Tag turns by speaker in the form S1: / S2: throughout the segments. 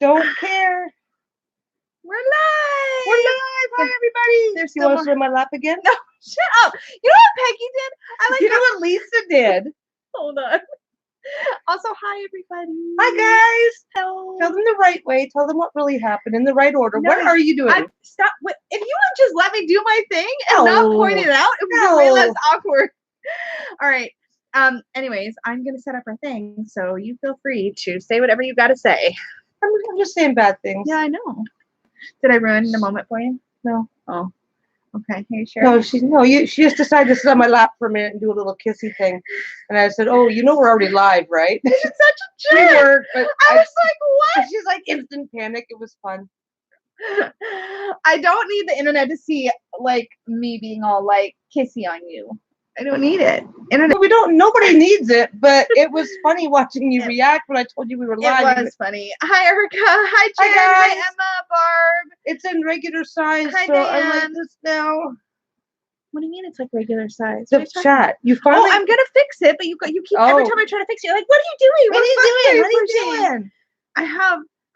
S1: Don't care.
S2: We're live.
S1: We're live. Hi, everybody.
S2: There's
S1: You
S2: still
S1: want to sit on my lap again?
S2: No, shut up. You know what Peggy did? I like
S1: You know what Lisa did?
S2: Hold on. Also, hi, everybody.
S1: Hi, guys.
S2: Hello.
S1: Tell them the right way. Tell them what really happened in the right order.
S2: No,
S1: what are you doing?
S2: Stop. If you would just let me do my thing and not point it out, it would be way less awkward. All right. Anyways, I'm going to set up our thing, so you feel free to say whatever you got to say.
S1: I'm just saying bad things.
S2: Yeah, I know. Did I ruin the moment for you?
S1: No.
S2: Oh. Okay. Are you sure?
S1: No, she just decided to sit on my lap for a minute and do a little kissy thing. And I said, oh, you know we're already live, right?
S2: This is such a
S1: We
S2: jerk.
S1: were, but
S2: I was like, what?
S1: She's like instant panic. It was fun.
S2: I don't need the internet to see like me being all like kissy on you. I don't need it. Internet.
S1: We don't. Nobody needs it, but it was funny watching you react when I told you we were live.
S2: It was funny. Hi, Erica. Hi, Jen. Hi, Emma. Barb.
S1: It's in regular size,
S2: Hi,
S1: so I like
S2: Diane.
S1: this now.
S2: What do you mean it's like regular size?
S1: The chat. You finally.
S2: Oh, I'm gonna fix it, but you keep every time I try to fix it, you're like, what are you doing?
S1: What are you doing?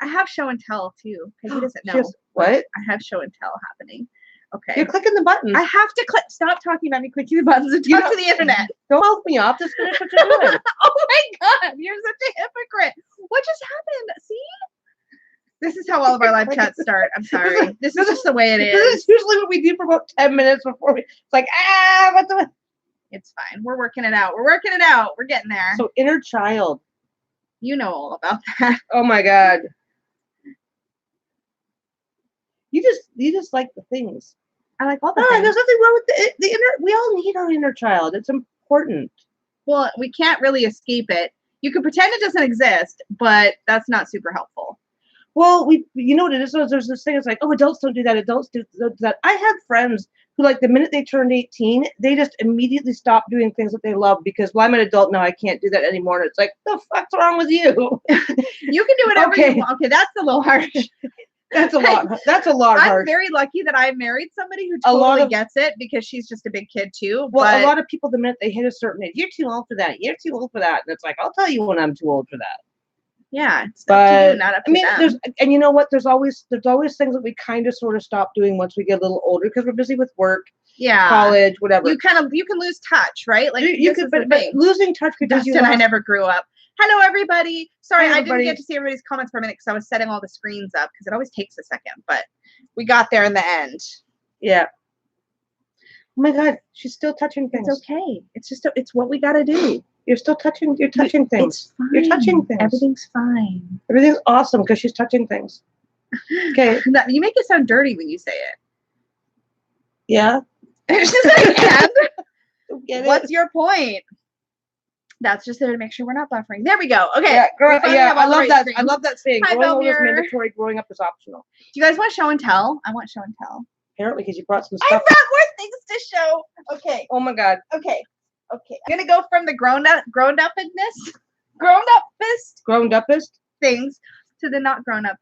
S2: I have show and tell too. Peggy doesn't know.
S1: What?
S2: I have show and tell happening. Okay.
S1: You're clicking the buttons.
S2: I have to click. Stop talking about me clicking the buttons and talk to the internet.
S1: Don't help me off. Just finish what you're doing.
S2: Oh my God, you're such a hypocrite. What just happened? See? This is how all of our live chats start. I'm sorry. This is just the way it is.
S1: This is usually what we do for about 10 minutes before it's like, what the.
S2: It's fine. We're working it out. We're getting there.
S1: So inner child.
S2: You know all about that.
S1: Oh my God. You just like the things.
S2: I like all the
S1: things.
S2: things.
S1: There's nothing wrong with the inner. We all need our inner child. It's important.
S2: Well, we can't really escape it. You can pretend it doesn't exist, but that's not super helpful.
S1: Well, you know what it is? There's this thing. It's like, oh, adults don't do that. Adults do that. I had friends who, like, the minute they turned 18, they just immediately stopped doing things that they love because, well, I'm an adult now. I can't do that anymore. And it's like, the fuck's wrong with you?
S2: You can do whatever you want. Okay, that's a little harsh.
S1: That's a lot. That's a lot harsh.
S2: I'm very lucky that I married somebody who totally gets it because she's just a big kid too.
S1: Well, a lot of people, the minute they hit a certain age, you're too old for that. You're too old for that. And it's like, I'll tell you when I'm too old for that.
S2: Yeah, it's
S1: but
S2: not up to them.
S1: And you know what? There's always things that we kind of sort of stop doing once we get a little older because we're busy with work, college, whatever.
S2: You can lose touch, right? Like
S1: you could, but losing touch because
S2: Dustin, I never grew up. Hello, everybody. Sorry,
S1: Hi,
S2: I didn't get to see everybody's comments for a minute because I was setting all the screens up because it always takes a second, but we got there in the end.
S1: Yeah. Oh my God, she's still touching things.
S2: It's okay. It's what we got to do.
S1: You're touching things.
S2: It's fine.
S1: You're touching things.
S2: Everything's fine.
S1: Everything's awesome because she's touching things. Okay.
S2: You make it sound dirty when you say it.
S1: Yeah.
S2: It's just like, what's your point? That's just there to make sure we're not buffering. There we go. Okay.
S1: Yeah, I love that. I love that saying. Growing old is mandatory. Growing up is optional.
S2: Do you guys want show and tell? I want show and tell.
S1: Apparently, because you brought some
S2: stuff. I brought more things to show. Okay.
S1: Oh my God.
S2: Okay. I'm gonna go from the grown uppest things to the not grown up.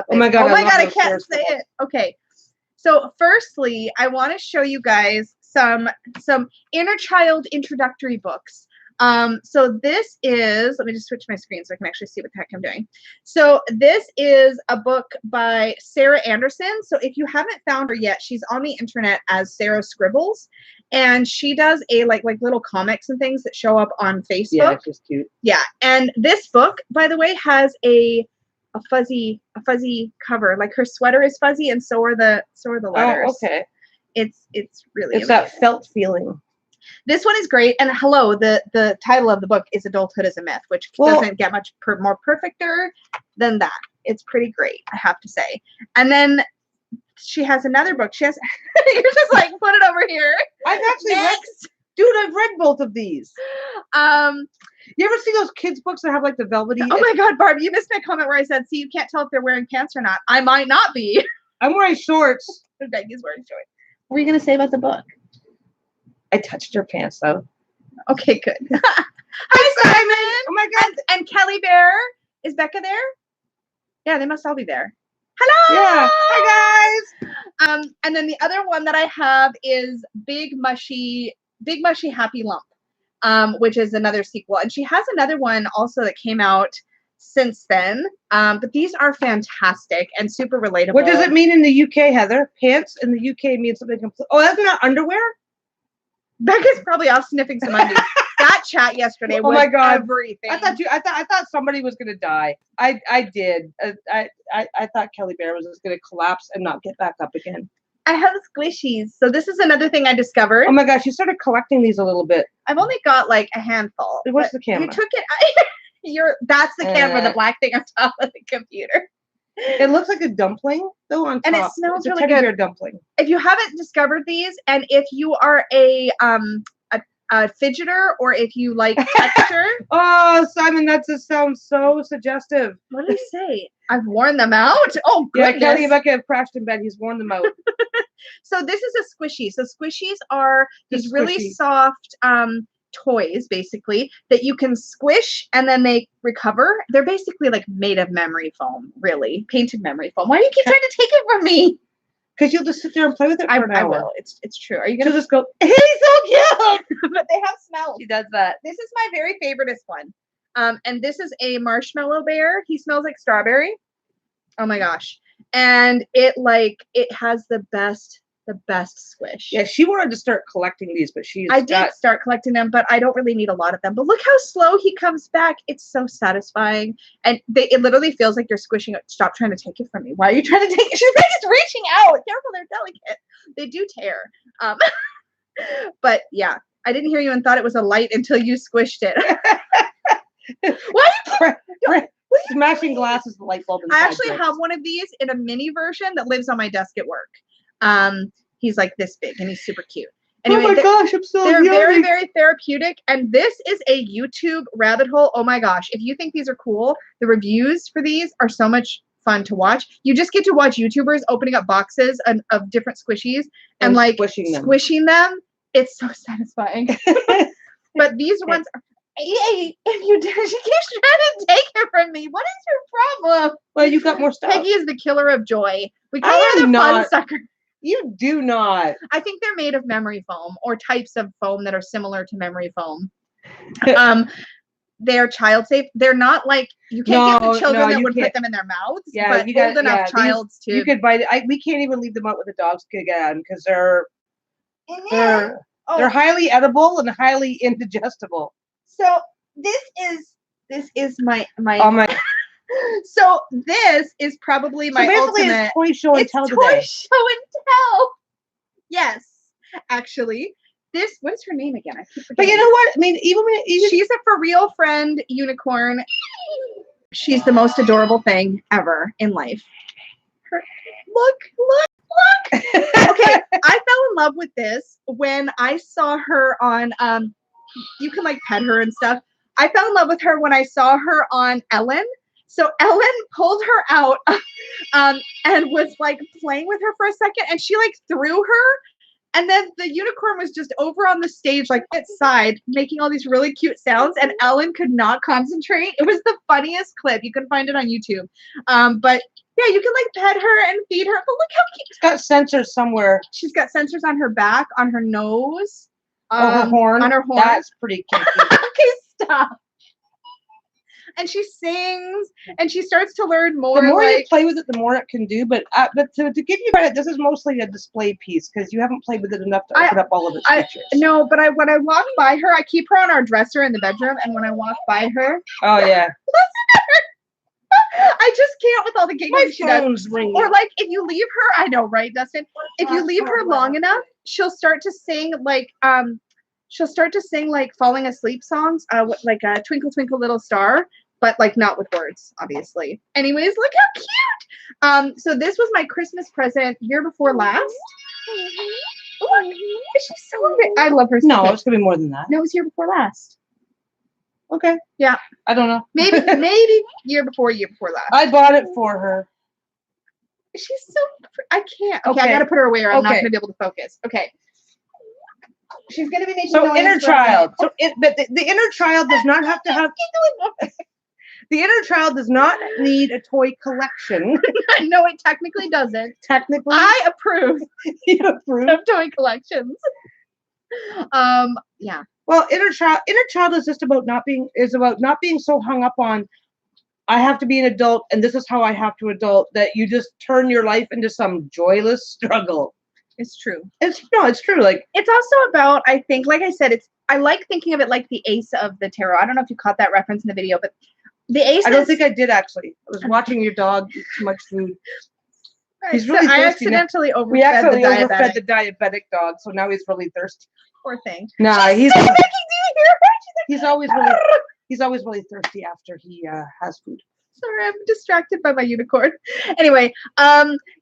S1: Oh my God!
S2: I can't say it. Okay. So, firstly, I want to show you guys some inner child introductory books. So this is, let me just switch my screen so I can actually see what the heck I'm doing. So this is a book by Sarah Anderson. So if you haven't found her yet, she's on the internet as Sarah Scribbles, and she does like little comics and things that show up on Facebook.
S1: Yeah, she's cute.
S2: Yeah, and this book, by the way, has a fuzzy cover. Like her sweater is fuzzy, and so are the letters.
S1: Oh, okay.
S2: It's really
S1: amazing. That felt feeling.
S2: This one is great. And hello, the title of the book is Adulthood is a Myth, which doesn't get much more perfecter than that. It's pretty great, I have to say. And then she has another book. She has, you're just like, put it over here.
S1: I've actually I've read both of these. You ever see those kids' books that have like the velvety?
S2: Oh my God, Barb, you missed my comment where I said, see, you can't tell if they're wearing pants or not. I might not be.
S1: I'm wearing shorts.
S2: Peggy's wearing shorts. What were you going to say about the book?
S1: I touched her pants, though.
S2: Okay, good. Hi, Simon. Oh, my God. And Kelly Bear. Is Becca there? Yeah, they must all be there. Hello.
S1: Yeah. Hi,
S2: guys. And then the other one that I have is Big Mushy Happy Lump, which is another sequel. And she has another one also that came out since then. But these are fantastic and super relatable.
S1: What does it mean in the UK, Heather? Pants in the UK means something completely. Oh, that's not underwear?
S2: Becca's probably off sniffing some undies. That chat yesterday was
S1: my God.
S2: everything.
S1: I thought somebody was gonna die. I did. I thought Kelly Bear was just gonna collapse and not get back up again.
S2: I have Squishies. So this is another thing I discovered.
S1: Oh my gosh, you started collecting these a little bit.
S2: I've only got like a handful.
S1: Where's the camera?
S2: You took it. That's the camera, the black thing on top of the computer.
S1: It looks like a dumpling though on top.
S2: And it smells really
S1: teddy
S2: good.
S1: Bear dumpling.
S2: If you haven't discovered these, and if you are a fidgeter, or if you like texture.
S1: Oh, Simon, that just sounds so suggestive.
S2: What did I say? I've worn them out. Oh, goodness.
S1: Yeah, Kelly and Becca have crashed in bed. He's worn them out.
S2: So this is a squishy. So squishies are these really soft toys, basically, that you can squish and then they recover. They're basically like made of memory foam, really. Painted memory foam. Why do you keep trying to take it from me?
S1: Because you'll just sit there and play with it for an hour.
S2: I will. It's true. Are you gonna
S1: just go, he's so cute?
S2: But they have smells.
S1: She does that.
S2: This is my very favoriteest one. And this is a marshmallow bear. He smells like strawberry. Oh my gosh. And it has the best squish.
S1: Yeah, she wanted to start collecting these, but
S2: I did start collecting them, but I don't really need a lot of them. But look how slow he comes back. It's so satisfying. And it literally feels like you're squishing it. Stop trying to take it from me. Why are you trying to take it? She's just reaching out. Careful, they're delicate. They do tear. But yeah, I didn't hear you and thought it was a light until you squished it. Why are you
S1: smashing glasses, the light bulb inside?
S2: I actually have one of these in a mini version that lives on my desk at work. He's like this big and he's super cute. Anyway,
S1: oh my gosh, I'm so
S2: they're
S1: yummy.
S2: very, very therapeutic. And this is a YouTube rabbit hole. Oh my gosh. If you think these are cool, the reviews for these are so much fun to watch. You just get to watch YouTubers opening up boxes of different squishies and like squishing them. It's so satisfying. But these ones are, hey, if you did, she keeps trying to take it from me. What is your problem?
S1: Well, you got more stuff.
S2: Peggy is the killer of joy. We call her the fun sucker.
S1: You do not.
S2: I think they're made of memory foam or types of foam that are similar to memory foam. They're child safe. They're not like, you can't get the children that would put them in their mouths.
S1: Yeah,
S2: but
S1: you got
S2: enough childs too.
S1: You could buy. We can't even leave them out with the dogs could get on because they're highly edible and highly indigestible.
S2: So this is my. Oh my. So this is probably my ultimate.
S1: It's toy show and tell today.
S2: Toy show and tell. Yes, actually, this. What is her name again? I keep forgetting.
S1: But you know what? I mean, even
S2: she's a for real friend unicorn. She's the most adorable thing ever in life. Look. Okay, I fell in love with this when I saw her on. You can like pet her and stuff. I fell in love with her when I saw her on Ellen. So Ellen pulled her out and was like playing with her for a second, and she like threw her, and then the unicorn was just over on the stage like its side making all these really cute sounds, and Ellen could not concentrate. It was the funniest clip. You can find it on YouTube. But yeah, you can like pet her and feed her. But look how cute.
S1: It's got sensors somewhere.
S2: She's got sensors on her back, on her nose,
S1: her horn.
S2: On her horn.
S1: That's pretty cute.
S2: Okay, stop. And she sings, and she starts to learn more.
S1: The more you play with it, the more it can do. But to give you credit, this is mostly a display piece because you haven't played with it enough to open up all of its features.
S2: No, but when I walk by her, I keep her on our dresser in the bedroom, and when I walk by her,
S1: oh yeah,
S2: listen to her. I just can't with all the giggling she does.
S1: Ringing.
S2: Or like if you leave her, I know, right, Dustin? If you leave her long enough, she'll start to sing like falling asleep songs, like Twinkle Twinkle Little Star, but like not with words, obviously. Anyways, look how cute. So this was my Christmas present year before last. Look, she's so big. I love her so much.
S1: It's gonna be more than that.
S2: No, it was year before last.
S1: Okay.
S2: Yeah.
S1: I don't know.
S2: Maybe year before last.
S1: I bought it for her.
S2: She's so I can't. Okay, I gotta put her away or I'm not gonna be able to focus. Okay. She's gonna be making noise.
S1: Inner child. So but the inner child does not have to have the inner child does not need a toy collection.
S2: No, it technically doesn't.
S1: Technically.
S2: I approve.
S1: You approve
S2: of toy collections. Yeah.
S1: Well, inner child is just about not being so hung up on I have to be an adult, and this is how I have to adult, that you just turn your life into some joyless struggle.
S2: It's true.
S1: It's true. Like,
S2: it's also about, I think, like I said, I like thinking of it like the ace of the tarot. I don't know if you caught that reference in the video, but the ace.
S1: I don't think I did, actually. I was watching your dog eat too much food. He's really thirsty.
S2: I accidentally overfed
S1: we accidentally
S2: overfed
S1: the diabetic dog, so now he's really thirsty.
S2: Poor thing.
S1: Nah,
S2: he's
S1: always really thirsty after he has food.
S2: Sorry, I'm distracted by my unicorn. Anyway,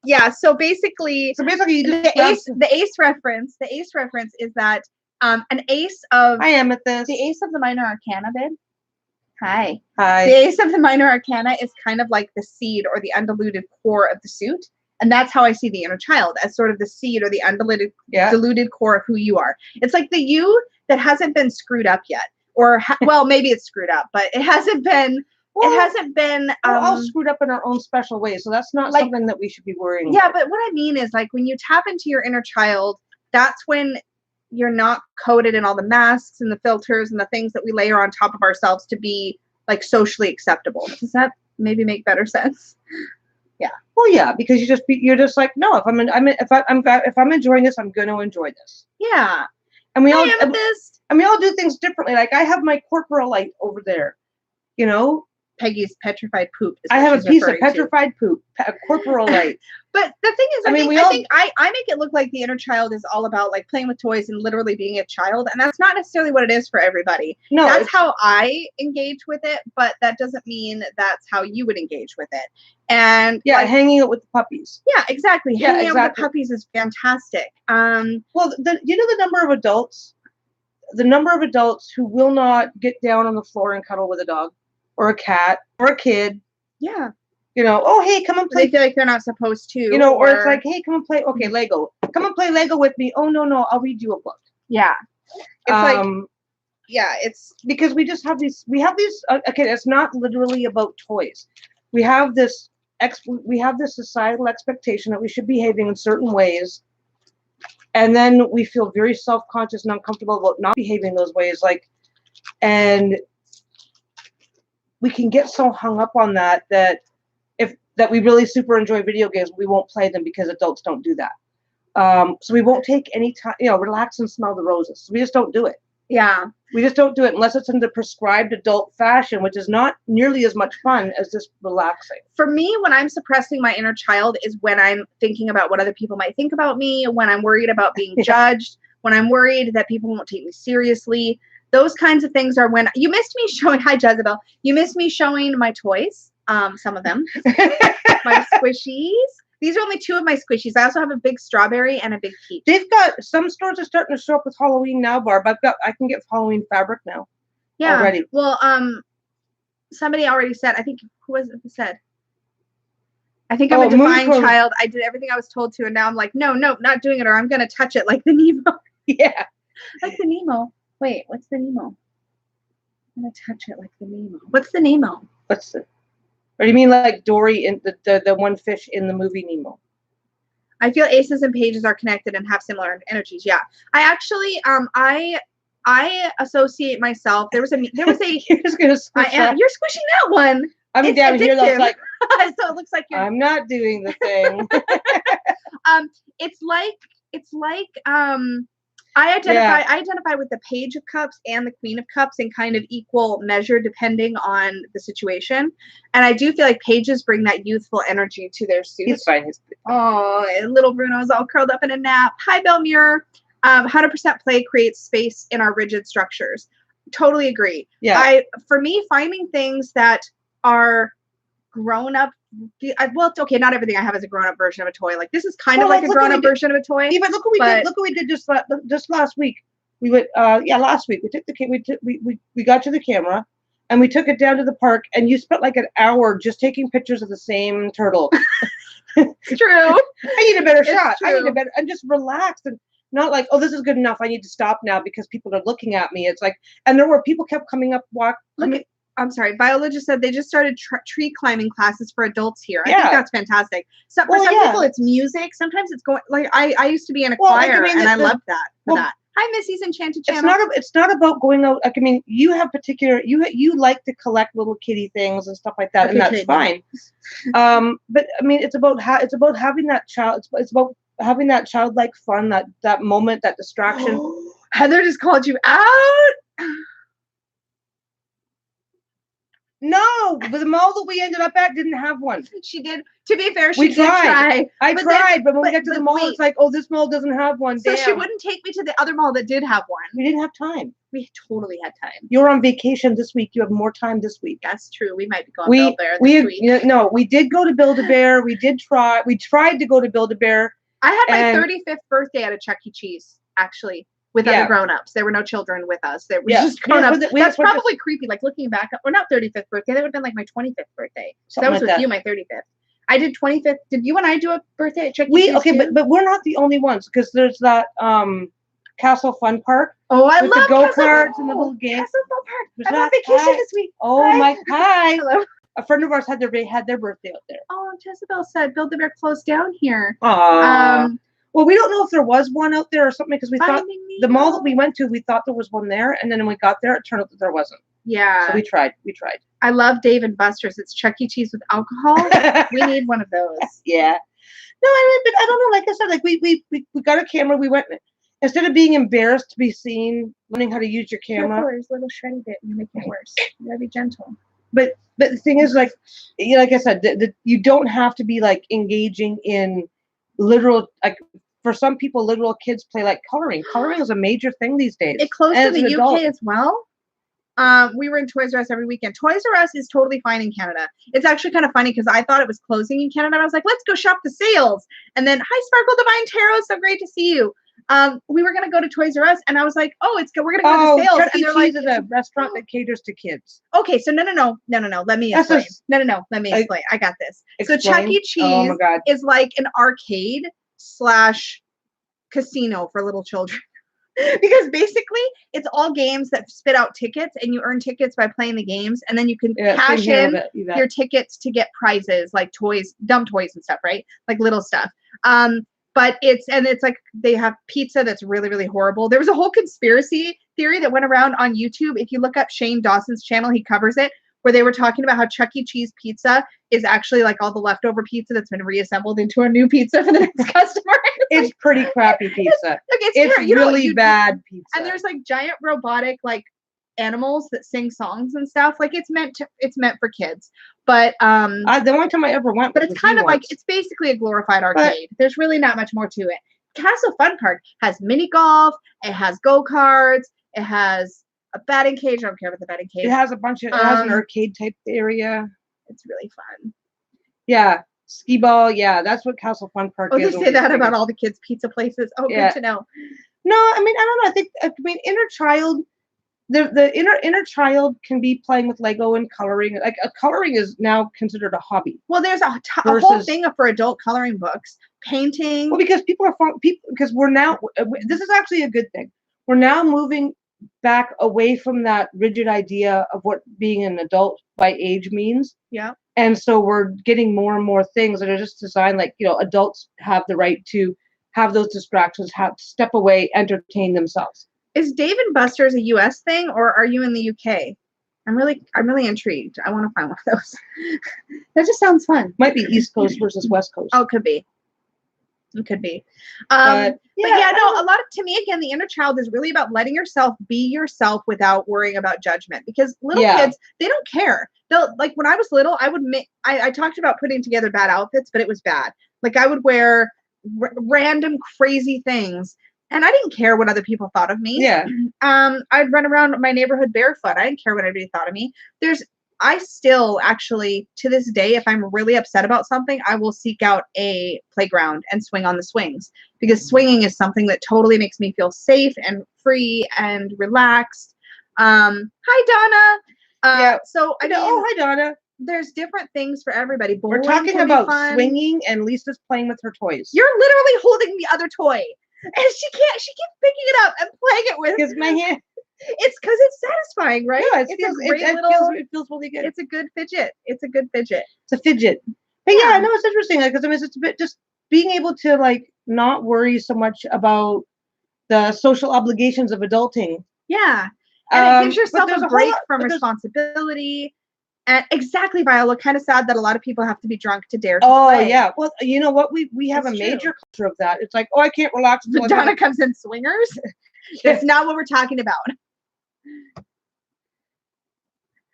S2: yeah. So basically, the ace reference is that an ace of
S1: I am at this.
S2: The ace of the minor arcana, babe. Hi.
S1: Hi.
S2: The ace of the minor arcana is kind of like the seed or the undiluted core of the suit. And that's how I see the inner child, as sort of the seed or the diluted core of who you are. It's like the you that hasn't been screwed up yet. Or, well, maybe it's screwed up, but it hasn't been... We're
S1: all screwed up in our own special ways, so that's not something that we should be worrying
S2: about.
S1: But
S2: what I mean is, like, when you tap into your inner child, that's when you're not coated in all the masks and the filters and the things that we layer on top of ourselves to be, like, socially acceptable. Does that maybe make better sense? Yeah.
S1: Well, yeah, because you're just like, no, if I'm enjoying this, I'm going to enjoy this.
S2: Yeah.
S1: And we all do things differently. Like, I have my corporal light over there, you know.
S2: Peggy's petrified poop.
S1: I have a piece of petrified poop, a corporal light.
S2: But the thing is, I think I make it look like the inner child is all about like playing with toys and literally being a child, and that's not necessarily what it is for everybody. No, that's how I engage with it, but that doesn't mean that's how you would engage with it. And
S1: yeah, like, hanging out with the puppies.
S2: Yeah, exactly. Hanging out with the puppies is fantastic.
S1: Well, the number of adults who will not get down on the floor and cuddle with a dog. Or a cat, or a kid.
S2: Yeah.
S1: You know, oh, hey, come and play.
S2: They feel like they're not supposed to.
S1: You know, or it's like, hey, come and play. Okay, Lego. Come and play Lego with me. Oh, no, I'll read you a book.
S2: Yeah. It's it's
S1: because we have these, okay, it's not literally about toys. We have this societal expectation that we should be behaving in certain ways. And then we feel very self-conscious and uncomfortable about not behaving those ways. And we can get so hung up on that we really super enjoy video games, we won't play them because adults don't do that. So we won't take any time, relax and smell the roses. So we just don't do it.
S2: Yeah.
S1: We just don't do it unless it's in the prescribed adult fashion, which is not nearly as much fun as just relaxing.
S2: For me, when I'm suppressing my inner child is when I'm thinking about what other people might think about me, when I'm worried about being judged, when I'm worried that people won't take me seriously. Those kinds of things are when you missed me showing. Hi, Jezebel. You missed me showing my toys. Some of them. My Squishies. These are only two of my Squishies. I also have a big strawberry and a big peach.
S1: They've got some stores are starting to show up with Halloween now, Barb. I can get Halloween fabric now.
S2: Yeah.
S1: Already.
S2: Well, somebody already said. I think who was it who said? I think I'm a divine child. I did everything I was told to, and now I'm like, no, not doing it, or I'm gonna touch it like the Nemo.
S1: Yeah.
S2: Like the Nemo. Wait, what's the Nemo? I'm gonna touch it like the Nemo. What's the Nemo?
S1: Or do you mean like Dory in the one fish in the movie Nemo?
S2: I feel aces and pages are connected and have similar energies. Yeah, I actually I associate myself. There was a
S1: You're just gonna squish
S2: You're squishing that one.
S1: I'm down here. That's like
S2: so it looks like you're.
S1: I'm not doing the thing.
S2: It's like I identify with the Page of Cups and the Queen of Cups in kind of equal measure depending on the situation. And I do feel like pages bring that youthful energy to their suits.
S1: He's fine.
S2: Oh, little Bruno's all curled up in a nap. Hi, Belmure. 100% play creates space in our rigid structures. Totally agree.
S1: Yeah.
S2: For me, finding things that are grown up. Well, it's okay. Not everything I have is a grown-up version of a toy. Like this is kind of like a grown-up version of a toy.
S1: Yeah, but look what we did just last week. We went last week. We took we got to the camera, and we took it down to the park. And you spent like an hour just taking pictures of the same turtle.
S2: It's true.
S1: I need a better shot. I need a better. And just relaxed and not like, oh, this is good enough. I need to stop now because people are looking at me. It's like, and there were people kept coming up,
S2: I'm sorry. Viola just said they just started tree climbing classes for adults here. I think that's fantastic. So for some people, it's music. Sometimes it's going like I used to be in a choir and I loved that. Hi, Missy's Enchanted Channel.
S1: It's not about going out. Like, I mean, you have particular. You like to collect little kitty things and stuff like that, and that's fine. But I mean, it's about having that child. It's about having that childlike fun, that moment, that distraction.
S2: Heather just called you out.
S1: No, but the mall that we ended up at didn't have one.
S2: She did. To be fair, she did try.
S1: I tried, but when we got to the mall, it's like, oh, this mall doesn't have one.
S2: So she wouldn't take me to the other mall that did have one.
S1: We didn't have time.
S2: We totally had time.
S1: You're on vacation this week. You have more time this week.
S2: That's true. We might be going to Build-A-Bear this week.
S1: No, we did go to Build-A-Bear. We tried to go to Build-A-Bear.
S2: I had my 35th birthday at a Chuck E. Cheese, actually. With other grown-ups. There were no children with us. There were just grown-ups. That's probably creepy. Like looking back, or not 35th birthday. That would have been like my 25th birthday. So that was with you, my 35th. I did 25th. Did you and I do a birthday at Chuck E. Cheese?
S1: Okay, but we're not the only ones because there's that Castle Fun Park.
S2: Oh, I love
S1: the go-karts and the little games.
S2: Castle Fun Park. I'm on vacation this week.
S1: Oh my! Hi.
S2: Hello.
S1: A friend of ours had their birthday out there.
S2: Oh, Jezebel said Build-A-Bear closed down here.
S1: Well, we don't know if there was one out there or something because we thought the mall that we went to, we thought there was one there, and then when we got there, it turned out that there wasn't.
S2: Yeah.
S1: So we tried.
S2: I love Dave and Buster's. It's Chuck E. Cheese with alcohol. We need one of those.
S1: Yeah. No, I mean, but I don't know. Like I said, like we got a camera. We went instead of being embarrassed to be seen, learning how to use your camera.
S2: There's a little shreddy bit, and you make it worse. You gotta be gentle.
S1: But the thing is, like I said, you don't have to be like engaging in literal, like for some people, literal kids play like coloring. Coloring is a major thing these days.
S2: It closed in the UK as well. We were in Toys R Us every weekend. Toys R Us is totally fine in Canada. It's actually kind of funny because I thought it was closing in Canada. I was like, let's go shop the sales. And then, hi, Sparkle Divine Tarot. So great to see you. We were gonna go to Toys R Us, and I was like, "Oh, we're gonna go to the sales."
S1: Chuck
S2: and
S1: they're like, "It's a restaurant that caters to kids."
S2: Okay, so no. Let me explain. No. Let me explain. I got this.
S1: Explain.
S2: So Chuck E. Cheese is like an arcade / casino for little children. Because basically, it's all games that spit out tickets, and you earn tickets by playing the games, and then you can cash in your tickets to get prizes like toys, dumb toys and stuff, right? Like little stuff. But it's like they have pizza that's really, really horrible. There was a whole conspiracy theory that went around on YouTube. If you look up Shane Dawson's channel, he covers it, where they were talking about how Chuck E. Cheese pizza is actually like all the leftover pizza that's been reassembled into a new pizza for the next customer.
S1: It's pretty crappy pizza. It's really bad pizza.
S2: And there's like giant robotic like animals that sing songs and stuff. Like it's meant for kids. But
S1: the only time I ever went,
S2: but it's kind of like it's basically a glorified arcade. There's really not much more to it. Castle Fun Park has mini golf. It has go-karts. It has a batting cage. I don't care about the batting cage.
S1: It has it has an arcade type area.
S2: It's really fun.
S1: Yeah. Skee ball. Yeah. That's what Castle Fun Park is.
S2: Oh, they say that about all the kids' pizza places. Oh, good to know.
S1: No, I mean, I don't know. I mean, inner child, the inner child can be playing with Lego and coloring. Like coloring is now considered a hobby.
S2: Well, there's a whole thing for adult coloring books, painting.
S1: Well, because because we're now, this is actually a good thing. We're now moving back away from that rigid idea of what being an adult by age means.
S2: Yeah.
S1: And so we're getting more and more things that are just designed like, adults have the right to have those distractions, have to step away, entertain themselves.
S2: Is Dave and Buster's a US thing, or are you in the UK? I'm really intrigued. I want to find one of those. That just sounds fun.
S1: Might be East Coast versus West Coast.
S2: Oh, could be. It could be. But yeah, no, to me, again, the inner child is really about letting yourself be yourself without worrying about judgment, because little kids, they don't care. They'll, like when I was little, I talked about putting together bad outfits, but it was bad. Like I would wear random crazy things, and I didn't care what other people thought of me.
S1: Yeah.
S2: I'd run around my neighborhood barefoot. I didn't care what anybody thought of me. I still actually, to this day, if I'm really upset about something, I will seek out a playground and swing on the swings, because swinging is something that totally makes me feel safe and free and relaxed. Hi, Donna. So I mean,
S1: hi, Donna.
S2: There's different things for everybody.
S1: Bowling, we're talking about swinging, and Lisa's playing with her toys.
S2: You're literally holding the other toy, and she keeps picking it up and playing it with.
S1: Because my hand.
S2: It's because it's satisfying, right?
S1: Yeah,
S2: it feels really good. It's a good fidget. It's
S1: a fidget. But yeah, I know it's interesting because I mean, it's a bit just being able to like not worry so much about the social obligations of adulting.
S2: Yeah. And it gives yourself
S1: there's
S2: a break from responsibility. And exactly, Viola. Kind of sad that a lot of people have to be drunk to dare to play.
S1: Yeah. Well, you know what? We have a major culture of that. It's like, oh, I can't relax.
S2: Donna comes in swingers. That's not what we're talking about.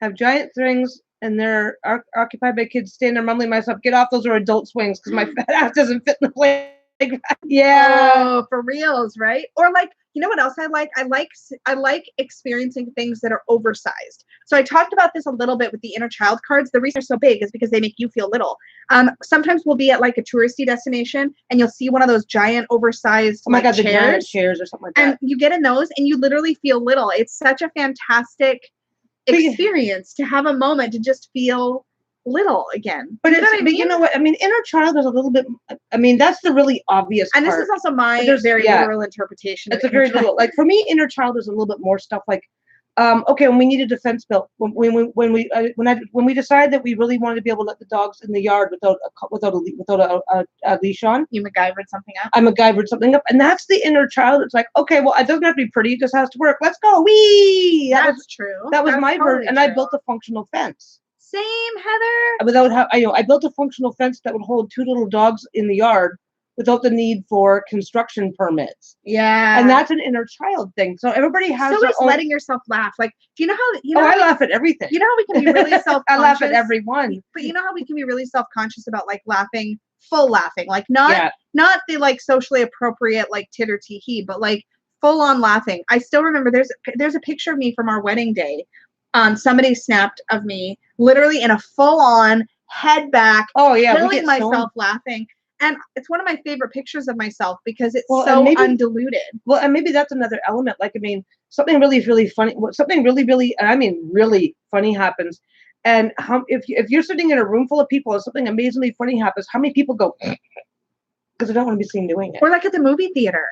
S1: Have giant swings and they're occupied by kids staying there mumbling myself, get off, those are adult swings because my fat ass doesn't fit in the playground. Yeah.
S2: Oh, for reals, right? Or like, you know what else I like? I like experiencing things that are oversized. So I talked about this a little bit with the inner child cards. The reason they're so big is because they make you feel little. Sometimes we'll be at like a touristy destination and you'll see one of those giant oversized
S1: the giant chairs or something like that.
S2: And you get in those and you literally feel little. It's such a fantastic experience to have a moment to just feel little again.
S1: But you know what? I mean, inner child is a little bit. I mean, that's the really obvious part.
S2: And this is also my very literal interpretation.
S1: It's a very little. Like for me, inner child is a little bit more stuff. Like, okay, when we needed a fence built, when we decided that we really wanted to be able to let the dogs in the yard without a leash on.
S2: You MacGyvered something up.
S1: I MacGyvered something up, and that's the inner child. It's like, okay, well, it doesn't have to be pretty; it just has to work. Let's go, wee!
S2: That's true.
S1: That was my version, and I built a functional fence.
S2: Same, Heather.
S1: Without I built a functional fence that would hold 2 little dogs in the yard without the need for construction permits.
S2: Yeah.
S1: And that's an inner child thing. So everybody has
S2: their own... letting yourself laugh. Like, do you know how
S1: I laugh at everything.
S2: You know how we can be really self-conscious?
S1: I laugh at everyone.
S2: But you know how we can be really self-conscious about like laughing, full laughing. Like not the like socially appropriate like tit or tee hee, but like full on laughing. I still remember there's a picture of me from our wedding day. Somebody snapped of me literally in a full-on head back, killing myself laughing. And it's one of my favorite pictures of myself because it's so undiluted.
S1: Well, and maybe that's another element. Like, I mean, something really, really funny, something really, really, and I mean, really funny happens. And if you're sitting in a room full of people and something amazingly funny happens, how many people go, because they don't want to be seen doing it?
S2: Or like at the movie theater.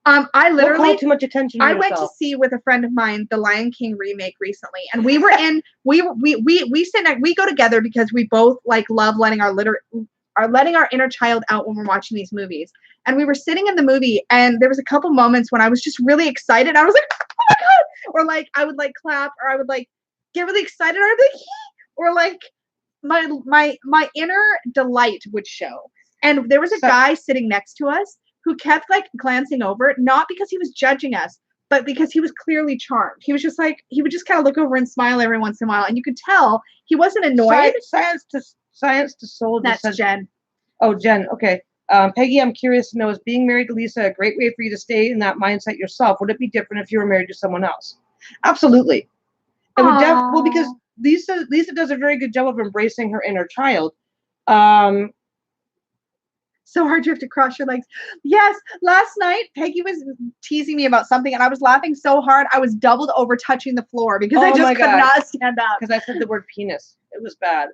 S2: I literally
S1: don't call too much attention to yourself.
S2: went to see with a friend of mine the Lion King remake recently, and we were in we go together because we both like love letting our inner child out when we're watching these movies. And we were sitting in the movie, and there was a couple moments when I was just really excited. I was like, oh my god, or like I would like clap, or I would like get really excited, or I'd be like, or like my inner delight would show. And there was a guy sitting next to us who kept like glancing over, not because he was judging us, but because he was clearly charmed. He was just like, he would just kind of look over and smile every once in a while. And you could tell he wasn't annoyed.
S1: Science to soul.
S2: That's Jen.
S1: Oh, Jen. Okay. Peggy, I'm curious to know, is being married to Lisa a great way for you to stay in that mindset yourself? Would it be different if you were married to someone else? Absolutely. It would well, because Lisa does a very good job of embracing her inner child.
S2: So hard you have to cross your legs. Yes, last night Peggy was teasing me about something and I was laughing so hard I was doubled over touching the floor because I just could not stand up.
S1: Because I said the word penis. It was bad.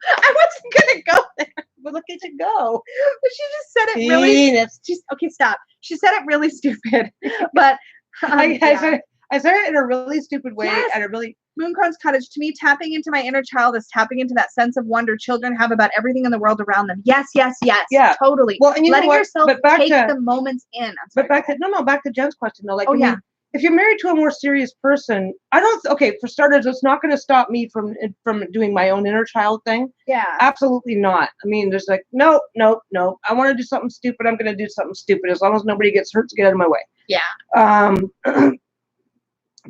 S2: I wasn't gonna go there.
S1: But look at you go.
S2: But she just said it really. Okay, stop. She said it really stupid. But
S1: I said it in a really stupid way.
S2: Yes.
S1: And a really
S2: Mooncrone's Cottage, to me, tapping into my inner child is tapping into that sense of wonder children have about everything in the world around them. Yes, yes, yes.
S1: Yeah.
S2: Totally.
S1: Well, and you
S2: letting
S1: know what?
S2: yourself take the moments in.
S1: But back to Jen's question though. Like, if you're married to a more serious person, for starters, it's not going to stop me from doing my own inner child thing.
S2: Yeah.
S1: Absolutely not. I mean, there's like, no. I want to do something stupid. I'm going to do something stupid as long as nobody gets hurt to get out of my way.
S2: Yeah.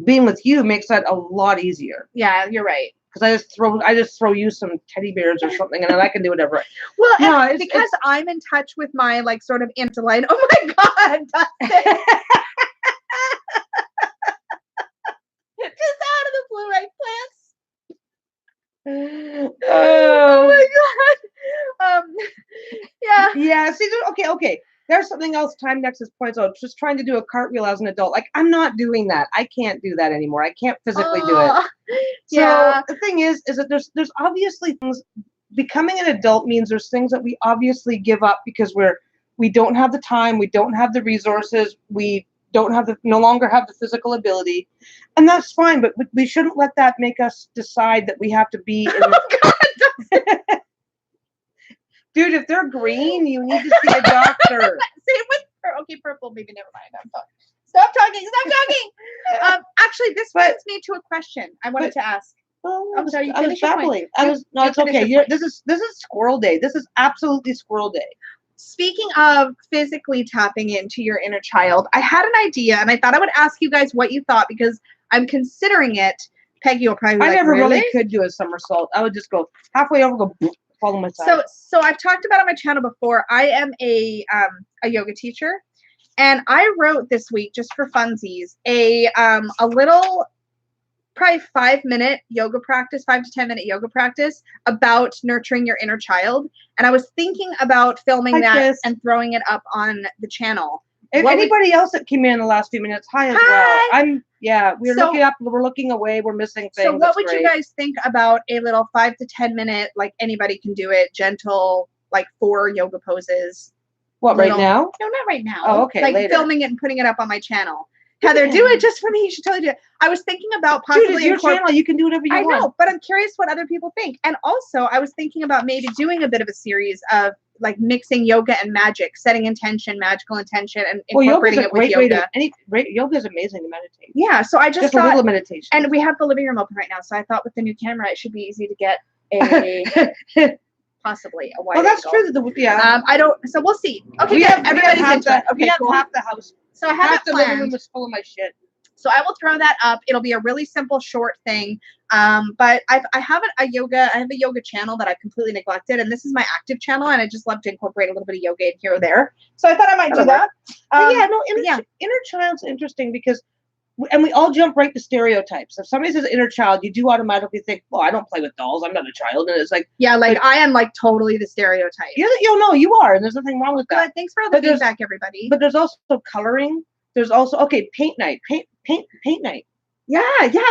S1: Being with you makes that a lot easier.
S2: Yeah, you're right.
S1: Because I just throw you some teddy bears or something, and then I can do whatever.
S2: Well, because I'm in touch with my like sort of intellect. Oh my God, Dustin. Just out of the blue, right? Plants. Oh my God. Yeah.
S1: Yeah. See, okay. There's something else Time Nexus points out. Just trying to do a cartwheel as an adult. Like, I'm not doing that. I can't do that anymore. I can't physically do it. So the thing is that there's obviously things. Becoming an adult means there's things that we obviously give up because we don't have the time, we don't have the resources, we don't have no longer have the physical ability, and that's fine. But we shouldn't let that make us decide that we have to be. Dude, if they're green, you need to see a doctor.
S2: Same with purple. Maybe never mind. I'm sorry. Stop talking. Stop talking. Actually, this brings me to a question I wanted to ask.
S1: Oh,
S2: I'm sorry. You
S1: I was
S2: finish your
S1: babbling.
S2: point.
S1: No, it's okay. This is squirrel day. This is absolutely squirrel day.
S2: Speaking of physically tapping into your inner child, I had an idea, and I thought I would ask you guys what you thought because I'm considering it. Peggy will probably be like,
S1: never really could do a somersault. I would just go halfway over, go follow my side.
S2: So I've talked about on my channel before. I am a yoga teacher, and I wrote this week just for funsies a little, probably 5-minute yoga practice, 5 to 10-minute yoga practice about nurturing your inner child. And I was thinking about filming that and throwing it up on the channel.
S1: If anybody else that came in the last few minutes, hi as well. We're looking up, we're looking away, we're missing things.
S2: So what would you guys think about a little 5 to 10 minute, like anybody can do it, gentle, like 4 yoga poses?
S1: What, right now?
S2: No, not right now.
S1: Oh, okay,
S2: like
S1: later.
S2: filming it and putting it up on my channel. Heather, do it just for me. You should totally do it. I was thinking about possibly.
S1: Dude, it's your channel. You can do whatever you want.
S2: I know, but I'm curious what other people think. And also, I was thinking about maybe doing a bit of a series of like mixing yoga and magic, setting intention, magical intention, and incorporating it with yoga.
S1: Yoga is amazing to meditate.
S2: Yeah, so I just thought,
S1: a little meditation.
S2: And we have the living room open right now, so I thought with the new camera, it should be easy to get a possibly a wide.
S1: Oh, that's
S2: angle.
S1: True. Yeah.
S2: I don't. So we'll see. Okay, everybody's into it. Okay,
S1: cool. Half the house.
S2: So I have
S1: the living room was full of my shit.
S2: So I will throw that up. It'll be a really simple, short thing. But I have a yoga channel that I've completely neglected, and this is my active channel, and I just love to incorporate a little bit of yoga in here or there. So I thought I might do that.
S1: Inner child's interesting because, and we all jump right to stereotypes. If somebody says inner child, you do automatically think, well, I don't play with dolls. I'm not a child. And it's like,
S2: I am like totally the stereotype.
S1: No, you are, and there's nothing wrong with that.
S2: Good. Thanks for all the feedback, everybody.
S1: But there's also coloring. There's also paint night. Paint night.
S2: Yeah,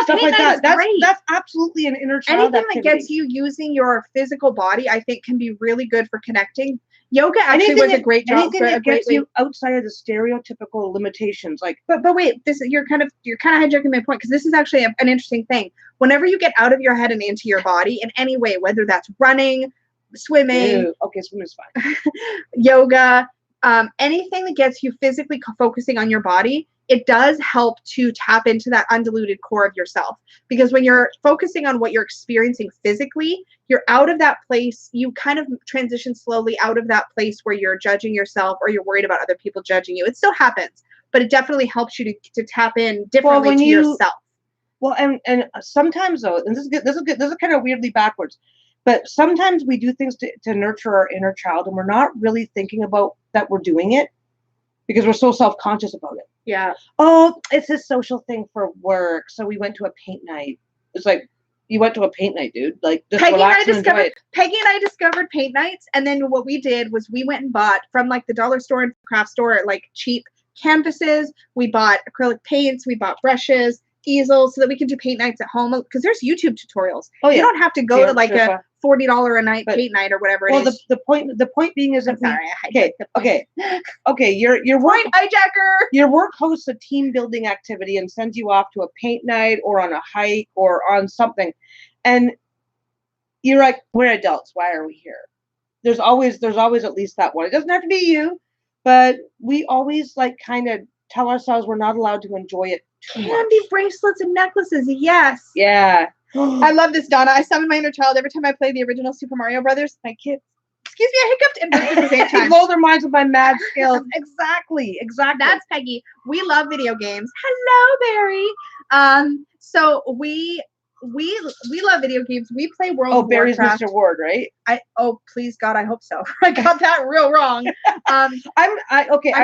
S1: stuff like that. That's absolutely an inner child
S2: Anything that gets you using your physical body, I think, can be really good for connecting. Yoga actually was a great job.
S1: Anything that gets you outside of the stereotypical limitations, like.
S2: But wait, you're kind of hijacking my point because this is actually an interesting thing. Whenever you get out of your head and into your body in any way, whether that's running, swimming.
S1: Swimming's fine.
S2: Yoga. Anything that gets you physically focusing on your body, it does help to tap into that undiluted core of yourself. Because when you're focusing on what you're experiencing physically, you're out of that place. You kind of transition slowly out of that place where you're judging yourself or you're worried about other people judging you. It still happens, but it definitely helps you to tap in differently to yourself.
S1: Well, and sometimes though, and this is kind of weirdly backwards, but sometimes we do things to nurture our inner child, and we're not really thinking about that we're doing it because we're so self-conscious about it.
S2: Yeah.
S1: Oh, it's a social thing for work. So we went to a paint night. It's like, you went to a paint night, dude. Like, just
S2: Peggy and I discovered paint nights. And then what we did was we went and bought from like the dollar store and craft store, like cheap canvases. We bought acrylic paints. We bought brushes, easels, so that we can do paint nights at home. Because there's YouTube tutorials. Oh, yeah. You don't have to go to like a $40 a night paint night or whatever it is.
S1: Well, the point being is that your
S2: point hijacker.
S1: Your work hosts a team building activity and sends you off to a paint night or on a hike or on something, and you're like, we're adults. Why are we here? There's always at least that one. It doesn't have to be you, but we always like kind of tell ourselves we're not allowed to enjoy it too much.
S2: Candy bracelets and necklaces. Yes.
S1: Yeah.
S2: I love this, Donna. I summon my inner child every time I play the original Super Mario Brothers. My kids. Excuse me, I hiccuped and burped at the same time.
S1: Blow their minds with my mad skills. Exactly.
S2: That's Peggy. We love video games. Hello, Barry. So we love video games. We play World of
S1: Barry's
S2: Warcraft.
S1: Mr. Ward, right?
S2: Please God, I hope so. I got that real wrong.
S1: I'm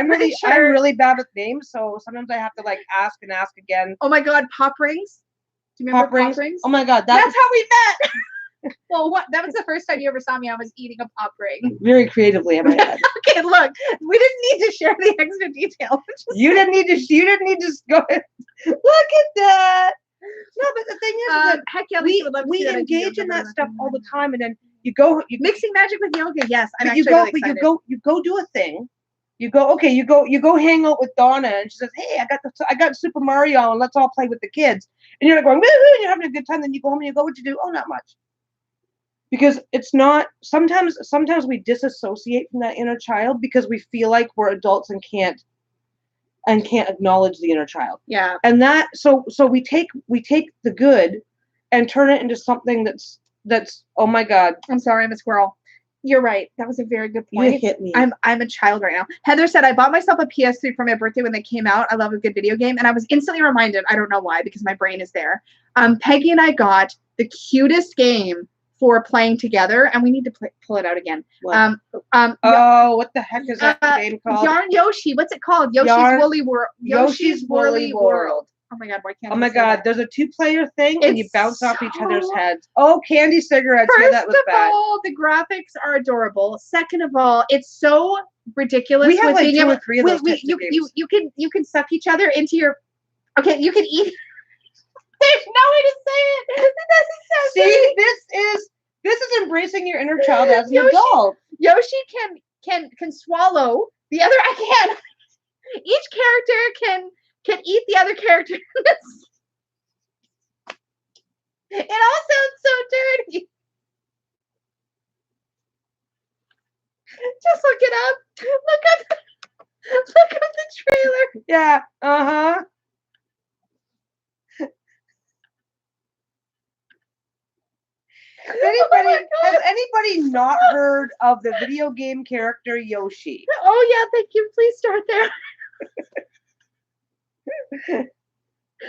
S1: really bad with names, so sometimes I have to like ask again.
S2: Oh my God, pop rings. Do you remember pop rings?
S1: Oh my God,
S2: that's how we met. Well, that was the first time you ever saw me. I was eating a pop ring.
S1: Very creatively in my head.
S2: Okay, look, we didn't need to share the extra detail.
S1: You didn't need to go ahead. Look at that. No, but the thing is that
S2: heck yeah,
S1: we engage in that stuff all the time, and then you go
S2: mixing magic with yoga. Yes,
S1: you go do a thing. You go hang out with Donna, and she says, "Hey, I got Super Mario, and let's all play with the kids." And you're like going, woo-hoo, and you're having a good time. Then you go home and you go, "What'd you do?" "Oh, not much." Because it's not. Sometimes we disassociate from that inner child because we feel like we're adults and can't and can't acknowledge the inner child.
S2: Yeah.
S1: And that so we take the good and turn it into something that's oh my God.
S2: I'm sorry, I'm a squirrel. You're right. That was a very good point.
S1: You hit me.
S2: I'm a child right now. Heather said I bought myself a PS3 for my birthday when they came out. I love a good video game, and I was instantly reminded. I don't know why, because my brain is there. Peggy and I got the cutest game for playing together, and we need to pull it out again.
S1: What? What the heck is that game called?
S2: Yarn Yoshi. What's it called? Yoshi's Woolly World. Oh my God, why can't I
S1: Oh my
S2: say
S1: God,
S2: that?
S1: there's a 2-player thing and you
S2: It's
S1: bounce off each other's
S2: so-
S1: heads. Oh, candy cigarettes. Yeah, that was
S2: First of
S1: bad.
S2: all, the graphics are adorable. Second of all, it's so ridiculous.
S1: We have
S2: with
S1: like
S2: being
S1: 2
S2: able,
S1: or 3 of those types of games.
S2: you can suck each other into your. Okay, you can eat. There's no way to say it. It doesn't sound
S1: See,
S2: good.
S1: this is embracing your inner child as an
S2: Yoshi-
S1: adult.
S2: Yoshi can swallow the other. I can't. Each character can eat the other character. It all sounds so dirty. Just look it up. Look up the trailer.
S1: Yeah. Uh-huh. Has anybody not heard of the video game character Yoshi?
S2: Oh yeah, thank you. Please start there.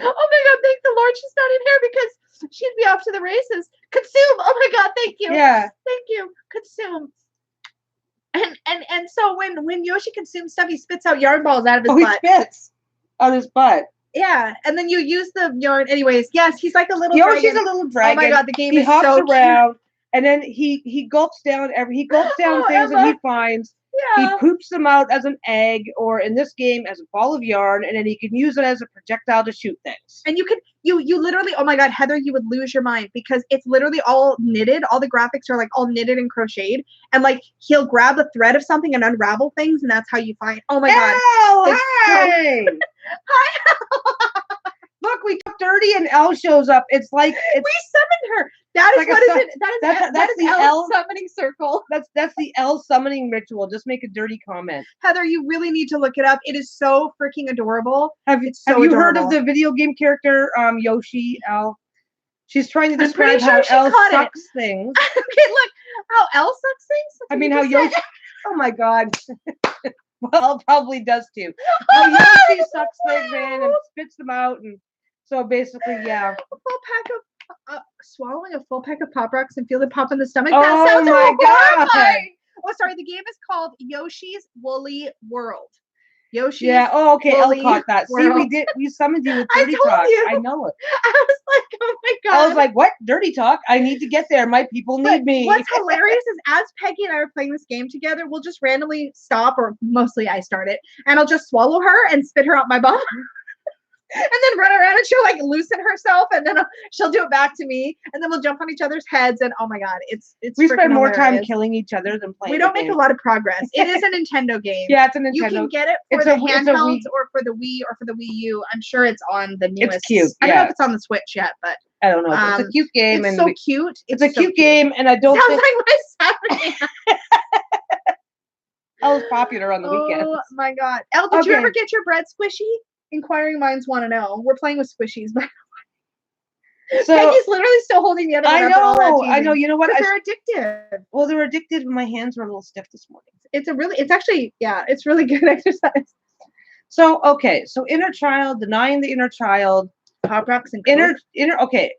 S2: Oh my God, thank the Lord she's not in here because she'd be off to the races. Consume. Oh my God, thank you.
S1: Yeah.
S2: Thank you. Consume. And so when Yoshi consumes stuff, he spits out yarn balls out of his butt.
S1: He spits on his butt.
S2: Yeah, and then you use the yarn. Anyways, yes, he's like a little
S1: Yoshi's
S2: dragon.
S1: a little dragon.
S2: Oh my God, the game
S1: he
S2: is
S1: hops
S2: so
S1: around, and then he gulps down
S2: Oh,
S1: things that
S2: Emma.
S1: he finds.
S2: Yeah.
S1: He poops them out as an egg, or in this game as a ball of yarn, and then he can use it as a projectile to shoot things.
S2: And you literally, oh my God, Heather, you would lose your mind because it's literally all knitted. All the graphics are like all knitted and crocheted. And like he'll grab a thread of something and unravel things, and that's how you find. Oh my God.
S1: Hi!
S2: Hi.
S1: Look, we took Dirty and Elle shows up. It's like
S2: We summoned her. That is
S1: like a
S2: what is
S1: su-
S2: it? That
S1: that's
S2: is
S1: the
S2: Elle
S1: Elle-
S2: summoning circle.
S1: that's the Elle summoning ritual. Just make a dirty comment.
S2: Heather, you really need to look it up. It is so freaking adorable.
S1: Have
S2: It's so
S1: you heard of
S2: adorable.
S1: the video game character Yoshi Elle? She's trying to
S2: I'm pretty
S1: describe how
S2: sure she
S1: Elle
S2: caught it.
S1: sucks things.
S2: Okay, look how Elle sucks things. That's
S1: I
S2: what
S1: mean
S2: you
S1: how
S2: just
S1: Yoshi.
S2: said.
S1: Oh my God. Well, Elle probably does too. How Yoshi sucks things in and spits them out, and so basically, yeah.
S2: A full pack of swallowing a full pack of Pop Rocks and feel it pop in the stomach.
S1: Oh
S2: That sounds
S1: my God.
S2: horrifying. Oh, sorry. The game is called Yoshi's Woolly World. Yoshi's.
S1: Yeah. Oh, okay. Elle
S2: Woolly
S1: caught that. See,
S2: World.
S1: we summoned you with
S2: I
S1: dirty
S2: told
S1: talk.
S2: you.
S1: I know it.
S2: I was like, oh my God.
S1: I was like, what? Dirty talk? I need to get there. My people need
S2: But
S1: me.
S2: what's hilarious is as Peggy and I are playing this game together, we'll just randomly stop, or mostly I start it, and I'll just swallow her and spit her out my bum. And then run around and she'll like loosen herself, and then she'll do it back to me, and then we'll jump on each other's heads, and oh my God, it's
S1: We spend
S2: freaking
S1: more time
S2: hilarious.
S1: killing each other than playing.
S2: We don't
S1: the
S2: make
S1: game.
S2: a lot of progress. It is a Nintendo game.
S1: Yeah, it's a
S2: You
S1: Nintendo.
S2: can get it for
S1: It's
S2: the
S1: a Wii- it's a
S2: handhelds
S1: Wii.
S2: or for the Wii or for the Wii U. I'm sure it's on the newest.
S1: It's cute.
S2: I don't know
S1: Yeah.
S2: if it's on the Switch yet, but
S1: I don't know. It's a cute game,
S2: it's
S1: and
S2: so cute.
S1: it's a
S2: so
S1: cute game, and I don't
S2: Sounds
S1: think
S2: like my Saturday.
S1: Elle's popular on the weekends.
S2: Oh my God. Elle, did you
S1: Okay.
S2: ever get your bread squishy? Inquiring minds want to know. We're playing with squishies, but
S1: So
S2: Peggy's literally still holding the other one
S1: I
S2: up and all that
S1: know, I
S2: teasing.
S1: know. You know what?
S2: But they're addictive.
S1: Well, they're addicted. My hands were a little stiff this morning.
S2: It's actually, yeah, it's really good exercise.
S1: So okay, so inner child, denying the inner child,
S2: Pop Rocks and
S1: inner
S2: Coke.
S1: Okay.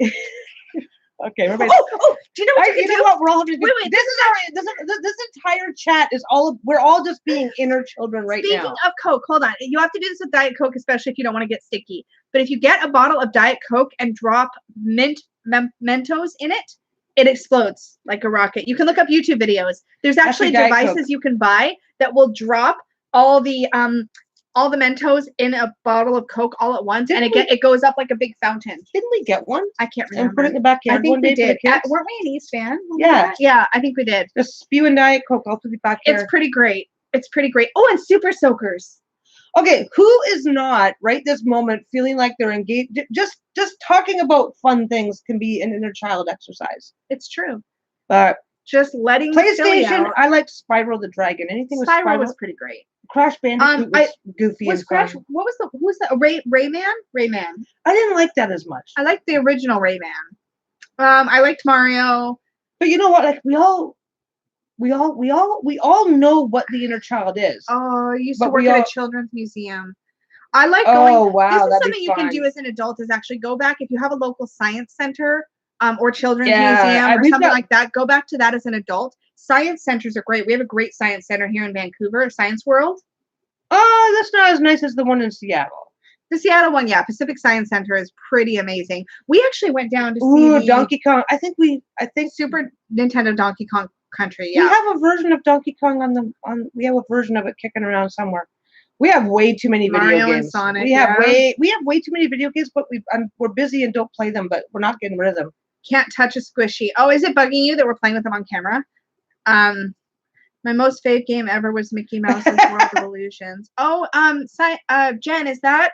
S1: Okay, everybody.
S2: Oh, do you know what you
S1: You
S2: can
S1: know
S2: do?
S1: what? We're all just.
S2: Wait,
S1: This entire chat is all. We're all just being inner children right
S2: Speaking
S1: now.
S2: of Coke, hold on. You have to do this with Diet Coke, especially if you don't want to get sticky. But if you get a bottle of Diet Coke and drop Mentos in it, it explodes like a rocket. You can look up YouTube videos. There's actually
S1: Diet
S2: devices
S1: Coke.
S2: you can buy that will drop all the Mentos in a bottle of Coke all at once, and it goes up like a big fountain.
S1: Didn't we get one
S2: I can't
S1: and
S2: remember.
S1: put it in the backyard
S2: I think
S1: one day
S2: we did.
S1: for the kids?
S2: Weren't we an East fan?
S1: Yeah.
S2: Yeah, I think we did.
S1: Just spewing Diet Coke all through the backyard.
S2: It's pretty great. It's pretty great. Oh, and Super Soakers.
S1: Okay, who is not right this moment feeling like they're engaged? Just talking about fun things can be an inner child exercise.
S2: It's true.
S1: But
S2: just letting the silly
S1: PlayStation.
S2: out.
S1: I like Spyro the Dragon. Anything with
S2: Spyro
S1: Spyro
S2: was pretty great.
S1: Crash Bandicoot was goofy
S2: Was
S1: and
S2: Crash?
S1: fun.
S2: What was the? Who was that? Rayman. Rayman.
S1: I didn't like that as much.
S2: I liked the original Rayman. I liked Mario.
S1: But you know what? Like we all know what the inner child is.
S2: Oh, I used to work at a children's museum. I like
S1: oh,
S2: going.
S1: Wow,
S2: this is
S1: that'd
S2: something
S1: be
S2: you can
S1: fun.
S2: do as an adult. Is actually go back if you have a local science center, or children's
S1: Yeah,
S2: museum or
S1: we've
S2: something
S1: got-
S2: like that. Go back to that as an adult. Science centers are great. We have a great science center here in Vancouver, Science World.
S1: Oh, that's not as nice as the one in Seattle.
S2: The Seattle one, yeah, Pacific Science Center is pretty amazing. We actually went down to
S1: Ooh,
S2: see
S1: Donkey Kong. I think
S2: Super Nintendo Donkey Kong Country.
S1: we
S2: Yeah,
S1: have a version of Donkey Kong we have a version of it kicking around somewhere. We have way too many video
S2: Mario
S1: games.
S2: and Sonic,
S1: we have way too many video games, but we're busy and don't play them. But we're not getting rid of them.
S2: can't touch a squishy. Oh, is it bugging you that we're playing with them on camera? My most fave game ever was Mickey Mouse's World of Illusions. Oh, Jen, is that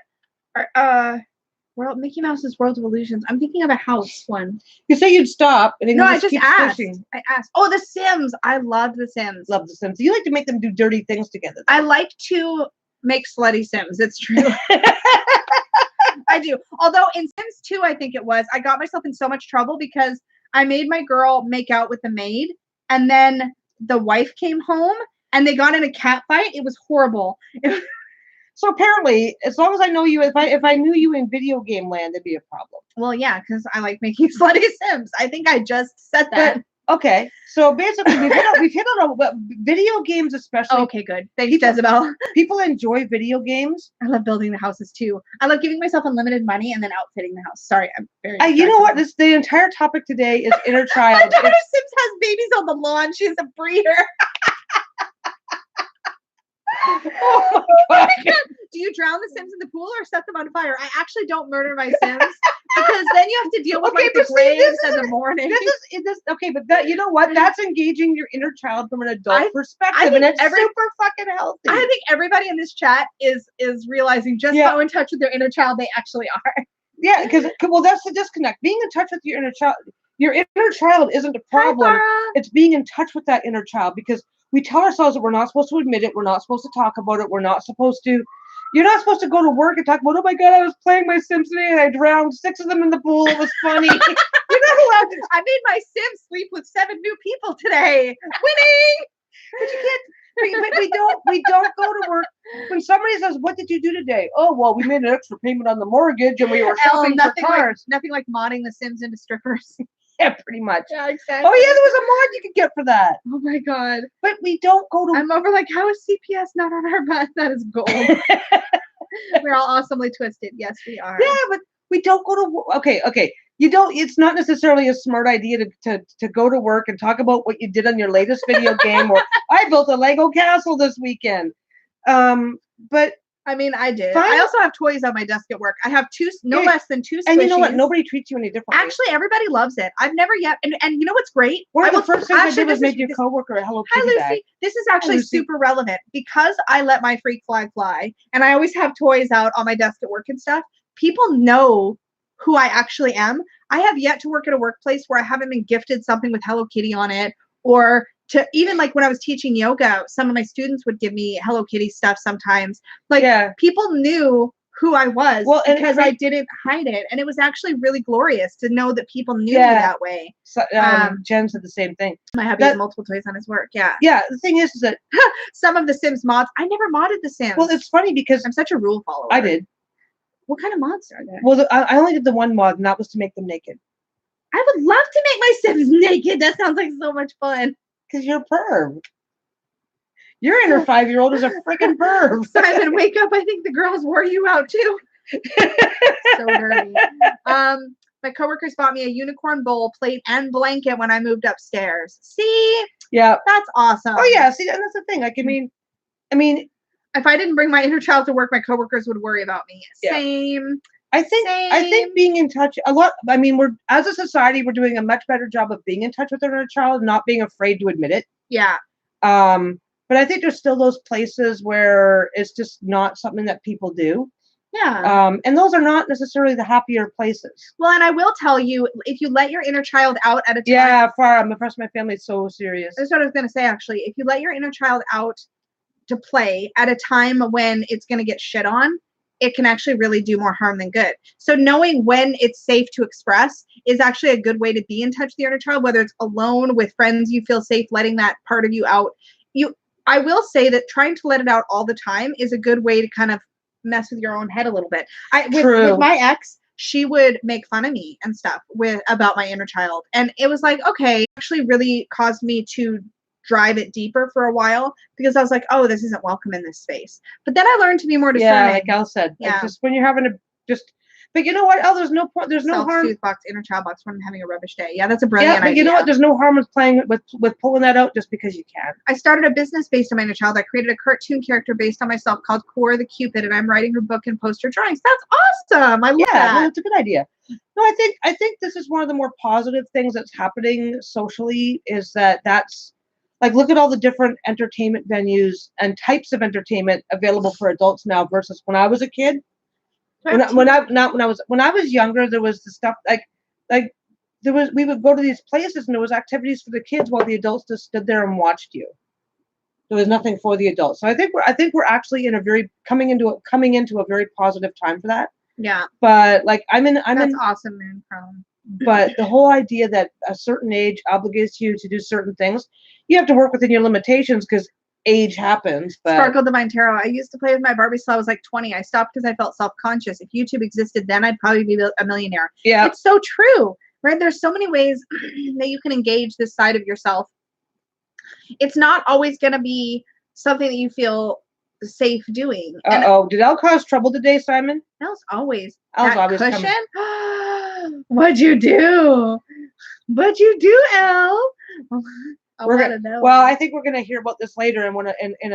S2: Mickey Mouse's World of Illusions? I'm thinking of a house one.
S1: You say you'd stop, and then
S2: No,
S1: you
S2: I just
S1: keep
S2: asked.
S1: switching.
S2: I asked. Oh, The Sims. I love The Sims.
S1: Love the Sims. You like to make them do dirty things together.
S2: I like to make slutty Sims. It's true. I do. Although in Sims 2, I think it was, I got myself in so much trouble because I made my girl make out with the maid, and then the wife came home and they got in a cat fight. It was horrible.
S1: So apparently, as long as I know you, if I knew you in video game land, it'd be a problem.
S2: Well, yeah, because I like making slutty Sims. I think I just said that.
S1: Okay, so basically we've hit on video games, especially.
S2: Okay, good. Thanks, Jezebel.
S1: People enjoy video games.
S2: I love building the houses too. I love giving myself unlimited money and then outfitting the house. Sorry, I'm very.
S1: You know what? The entire topic today is inner child.
S2: My daughter Sims has babies on the lawn. She's a breeder.
S1: Oh my God.
S2: Do you drown the Sims in the pool or set them on fire? I actually don't murder my Sims because then you have to deal with like the graves and the mourning.
S1: Okay, but that, you know what? That's engaging your inner child from an adult perspective, and it's super fucking healthy.
S2: I think everybody in this chat is realizing just how in touch with their inner child they actually are.
S1: Yeah, because that's the disconnect. Being in touch with your inner child. Your inner child isn't a problem.
S2: Hi,
S1: it's being in touch with that inner child, because we tell ourselves that we're not supposed to admit it. We're not supposed to talk about it. We're not supposed to. You're not supposed to go to work and talk about, oh my God, I was playing my Sims today and I drowned 6 of them in the pool. It was funny. You're not allowed to.
S2: I made my Sims sleep with 7 new people today. Winning.
S1: But you can't. We don't go to work. When somebody says, what did you do today? Oh, well, we made an extra payment on the mortgage and we were shopping for cars.
S2: Nothing like modding the Sims into strippers.
S1: Yeah, pretty much.
S2: Yeah, exactly.
S1: Oh, yeah, there was a mod you could get for that.
S2: Oh, my God.
S1: But we don't go to...
S2: I'm over like, how is CPS not on our butt? That is gold. We're all awesomely twisted. Yes, we are.
S1: Yeah, but we don't go to... Okay. You don't... It's not necessarily a smart idea to go to work and talk about what you did on your latest video game, or I built a Lego castle this weekend. But...
S2: I mean, I did. I also have toys on my desk at work. I have less than 2 Squishies.
S1: And you know what? Nobody treats you any differently.
S2: Actually, everybody loves it. I've never yet. And you know what's great?
S1: One of the first things I did was make your coworker a Hello Kitty
S2: Lucy.
S1: bag.
S2: This is actually super relevant because I let my freak fly, and I always have toys out on my desk at work and stuff. People know who I actually am. I have yet to work at a workplace where I haven't been gifted something with Hello Kitty on it, or to even like when I was teaching yoga, some of my students would give me Hello Kitty stuff sometimes. Like people knew who I was because I didn't hide it. And it was actually really glorious to know that people knew me that way.
S1: So, Jen said the same thing.
S2: My hubby has multiple toys on his work. Yeah.
S1: Yeah. The thing is that
S2: some of the Sims mods, I never modded the Sims.
S1: Well, it's funny because
S2: I'm such a rule follower.
S1: I did.
S2: What kind of mods are there?
S1: Well, I only did the one mod, and that was to make them naked.
S2: I would love to make my Sims naked. That sounds like so much fun.
S1: Because you're a perv. Your inner 5-year-old is a freaking perv.
S2: Simon, wake up. I think the girls wore you out too. So dirty. My coworkers bought me a unicorn bowl, plate, and blanket when I moved upstairs. See?
S1: Yeah.
S2: That's awesome.
S1: Oh, yeah. See, and that's the thing. Like, I mean,
S2: if I didn't bring my inner child to work, my coworkers would worry about me. Yeah. Same.
S1: I think being in touch a lot. I mean, we're as a society, we're doing a much better job of being in touch with our inner child, not being afraid to admit it.
S2: Yeah.
S1: But I think there's still those places where it's just not something that people do.
S2: Yeah.
S1: And those are not necessarily the happier places.
S2: Well, and I will tell you, if you let your inner child out at a time.
S1: Yeah, far. I'm impressed my family's so serious.
S2: That's what I was going to say, actually. If you let your inner child out to play at a time when it's going to get shit on, it can actually really do more harm than good. So knowing when it's safe to express is actually a good way to be in touch with your inner child, whether it's alone, with friends you feel safe letting that part of you out. I will say that trying to let it out all the time is a good way to kind of mess with your own head a little bit. With my ex, she would make fun of me and stuff about my inner child. And it was like, okay, it actually really caused me to drive it deeper for a while, because I was like, oh, this isn't welcome in this space. But then I learned to be more discerning.
S1: Yeah, like Al said.
S2: Yeah.
S1: Like just when you're having but you know what, El, there's no harm.
S2: Self-soothe box, inner child box when I'm having a rubbish day. Yeah, that's a brilliant idea.
S1: But you know what? There's no harm with playing with pulling that out just because you can.
S2: I started a business based on my inner child. I created a cartoon character based on myself called Core the Cupid, and I'm writing her book and poster drawings. That's awesome. I love that.
S1: No, that's a good idea. No, I think this is one of the more positive things that's happening socially, is that's like, look at all the different entertainment venues and types of entertainment available for adults now versus when I was a kid. When I was younger, there was the stuff like we would go to these places and there was activities for the kids while the adults just stood there and watched you. There was nothing for the adults. So I think we're actually coming into a very positive time for that.
S2: Yeah.
S1: But like that's
S2: awesome, man.
S1: But the whole idea that a certain age obligates you to do certain things, you have to work within your limitations because age happens. But
S2: Sparkle Divine Tarot. I used to play with my Barbies till I was like 20. I stopped because I felt self-conscious. If YouTube existed then, I'd probably be a millionaire.
S1: Yeah.
S2: It's so true, right? There's so many ways that you can engage this side of yourself. It's not always going to be something that you feel safe doing.
S1: Did Elle cause trouble today, Simon?
S2: Elle's always.
S1: Elle's always
S2: cushion? What'd you do? What'd you do, Elle?
S1: Well, I think we're gonna hear about this later, and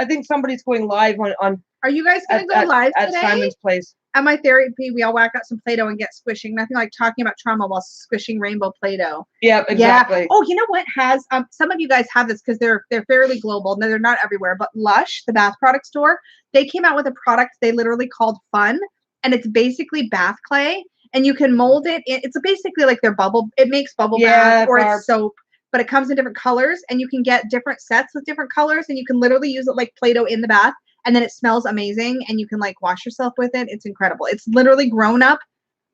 S1: I think somebody's going live on.
S2: Are you guys gonna go live today?
S1: At Simon's place?
S2: At my therapy, we all whack out some Play-Doh and get squishing. Nothing like talking about trauma while squishing rainbow Play-Doh.
S1: Yeah, exactly.
S2: Yeah. Oh, you know what has some of you guys have this because they're fairly global. No, they're not everywhere. But Lush, the bath product store, they came out with a product they literally called Fun, and it's basically bath clay, and you can mold it. It's basically like their bubble. It makes bubble bath or it's soap. But it comes in different colors, and you can get different sets with different colors, and you can literally use it like Play-Doh in the bath, and then it smells amazing, and you can like wash yourself with it. It's incredible. It's literally grown up.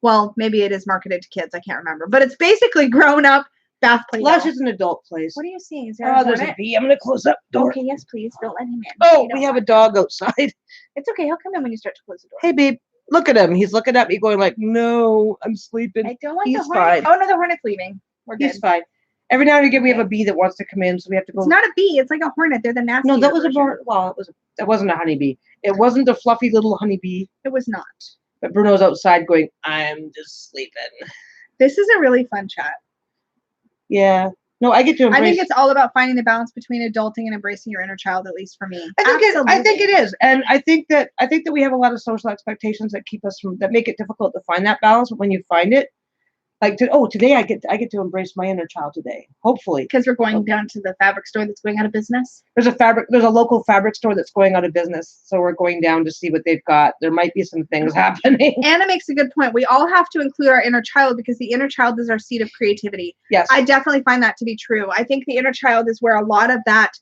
S2: Well, maybe it is marketed to kids. I can't remember, but it's basically grown up bath Play-Doh.
S1: Lush is an adult place.
S2: What are you seeing? Is there
S1: there's a bee. I'm gonna close up the door.
S2: Okay, yes, please. Don't let him in.
S1: Oh, we have a dog outside.
S2: It's okay. He'll come in when you start to close the door.
S1: Hey, babe. Look at him. He's looking at me going like, no, I'm sleeping.
S2: I don't want the hornet. Oh, no, the hornet's leaving. We're good.
S1: He's fine. Every now and again, we have a bee that wants to come in, so we have to go.
S2: It's not a bee. It's like a hornet. They're the nasty.
S1: No, that was that wasn't a honeybee. It wasn't a fluffy little honeybee.
S2: It was not.
S1: But Bruno's outside going, I'm just sleeping.
S2: This is a really fun chat.
S1: Yeah. No, I get to embrace.
S2: I think it's all about finding the balance between adulting and embracing your inner child, at least for me.
S1: I think it is. And I think that we have a lot of social expectations that that make it difficult to find that balance. But when you find it, like today I get to embrace my inner child today. Hopefully,
S2: because we're going down to the fabric store that's going out of business.
S1: There's a local fabric store that's going out of business, so we're going down to see what they've got. There might be some things happening.
S2: Anna makes a good point. We all have to include our inner child because the inner child is our seat of creativity.
S1: Yes,
S2: I definitely find that to be true. I think the inner child is where a lot of that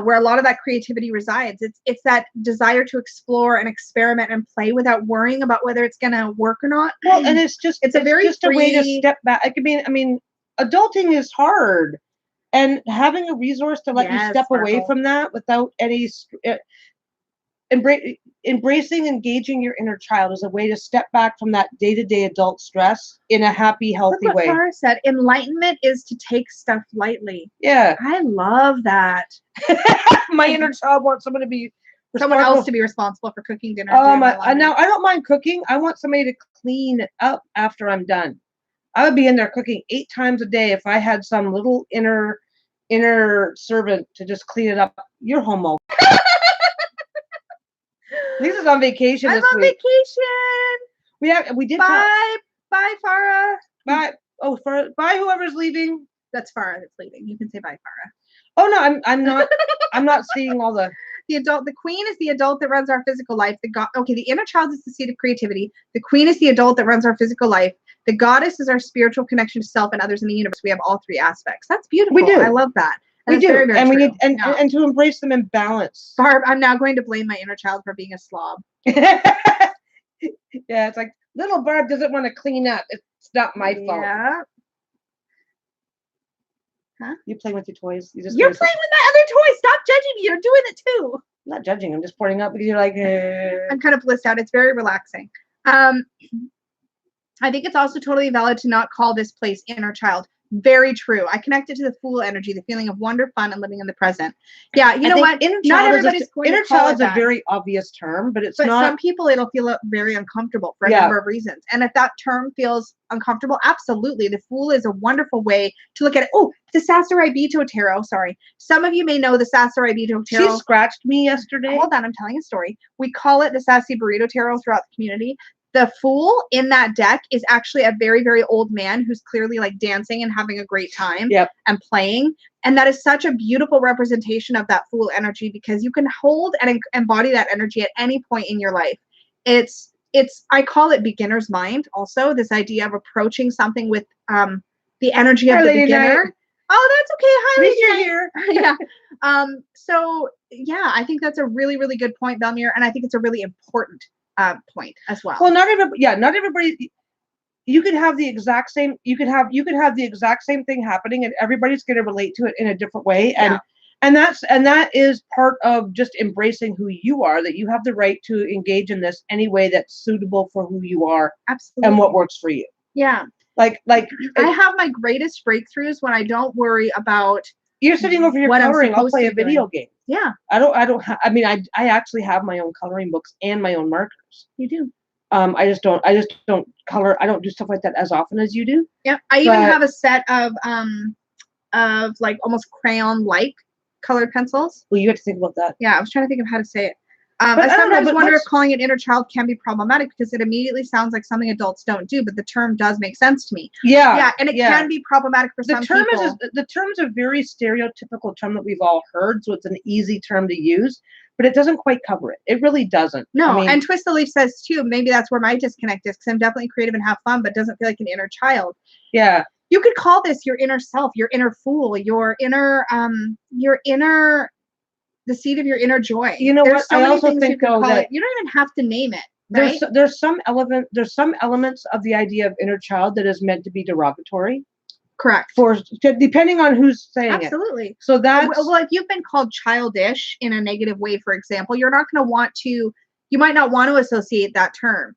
S2: where a lot of that creativity resides. It's that desire to explore and experiment and play without worrying about whether it's going to work or not.
S1: Well, and it's
S2: a
S1: way to step back. I mean, adulting is hard, and having a resource to let you step away from that without any embracing, engaging your inner child is a way to step back from that day-to-day adult stress in a happy, healthy way.
S2: Look what Farah said. Enlightenment is to take stuff lightly.
S1: Yeah.
S2: I love that.
S1: My inner child wants someone
S2: else to be responsible for cooking dinner.
S1: Now I don't mind cooking. I want somebody to clean it up after I'm done. I would be in there cooking 8 times a day if I had some little inner servant to just clean it up. You're homo. Lisa's on vacation this week.
S2: I'm on vacation.
S1: We did.
S2: Bye, Farah.
S1: Bye. Oh, bye, whoever's leaving.
S2: That's Farah that's leaving. You can say bye, Farah.
S1: Oh no, I'm not. I'm not seeing all the
S2: The adult, the queen is the adult that runs our physical life. The inner child is the seat of creativity. The queen is the adult that runs our physical life. The goddess is our spiritual connection to self and others in the universe. We have all three aspects. That's beautiful.
S1: We do.
S2: I love that.
S1: We do.
S2: Very, very
S1: and
S2: true.
S1: we need and to embrace them in balance.
S2: Barb, I'm now going to blame my inner child for being a slob.
S1: Yeah, it's like little Barb doesn't want to clean up. It's not my fault.
S2: Yeah. Huh?
S1: You playing with your toys.
S2: You're playing with my other toys. Stop judging me. You're doing it too.
S1: I'm not judging. I'm just pointing out because you're like.
S2: I'm kind of blissed out. It's very relaxing. I think it's also totally valid to not call this place inner child. Very true. I connect it to the fool energy, the feeling of wonder, fun, and living in the present. Yeah, you know what? Not everybody's going to call it that.
S1: Inner child is a very obvious term, but it's not.
S2: But some people, it'll feel very uncomfortable for a number of reasons. And if that term feels uncomfortable, absolutely. The fool is a wonderful way to look at it. Oh, the Sasaribito Tarot. Sorry. Some of you may know the Sasaribito Tarot.
S1: She scratched me yesterday.
S2: Hold on, I'm telling a story. We call it the Sassy Burrito Tarot throughout the community. The fool in that deck is actually a very, very old man who's clearly like dancing and having a great time and playing. And that is such a beautiful representation of that fool energy because you can hold and embody that energy at any point in your life. I call it beginner's mind also, this idea of approaching something with the energy of the beginner. Night. Oh, that's okay. Hi, Lady
S1: you're here.
S2: Yeah. So yeah, I think that's a really, really good point, Belmir. And I think it's a really important point as well.
S1: Well, not everybody. You could have the exact same. You could have the exact same thing happening, and everybody's going to relate to it in a different way. And that is part of just embracing who you are. That you have the right to engage in this any way that's suitable for who you are,
S2: absolutely,
S1: and what works for you.
S2: Yeah,
S1: like
S2: I have my greatest breakthroughs when I don't worry about.
S1: You're sitting over your coloring. I'll play a video game.
S2: Yeah.
S1: I mean, I actually have my own coloring books and my own markers.
S2: You do.
S1: I just don't color. I don't do stuff like that as often as you do.
S2: Yeah. I even have a set of like almost crayon-like colored pencils.
S1: Well, you have to think about that.
S2: Yeah. I was trying to think of how to say it. I sometimes wonder if calling it inner child can be problematic because it immediately sounds like something adults don't do, but the term does make sense to me. Yeah. Yeah, and it can be problematic for some people.
S1: The term is a very stereotypical term that we've all heard, so it's an easy term to use, but it doesn't quite cover it. It really doesn't.
S2: No, and Twist the Leaf says too, maybe that's where my disconnect is because I'm definitely creative and have fun, but doesn't feel like an inner child.
S1: Yeah.
S2: You could call this your inner self, your inner fool, your inner the seed of your inner joy.
S1: You know what? I also think though that
S2: you don't even have to name it. Right?
S1: There's some elements of the idea of inner child that is meant to be derogatory.
S2: Correct.
S1: Depending on who's saying it.
S2: Absolutely.
S1: So that's
S2: well, if you've been called childish in a negative way, for example, you're not going to want to. You might not want to associate that term.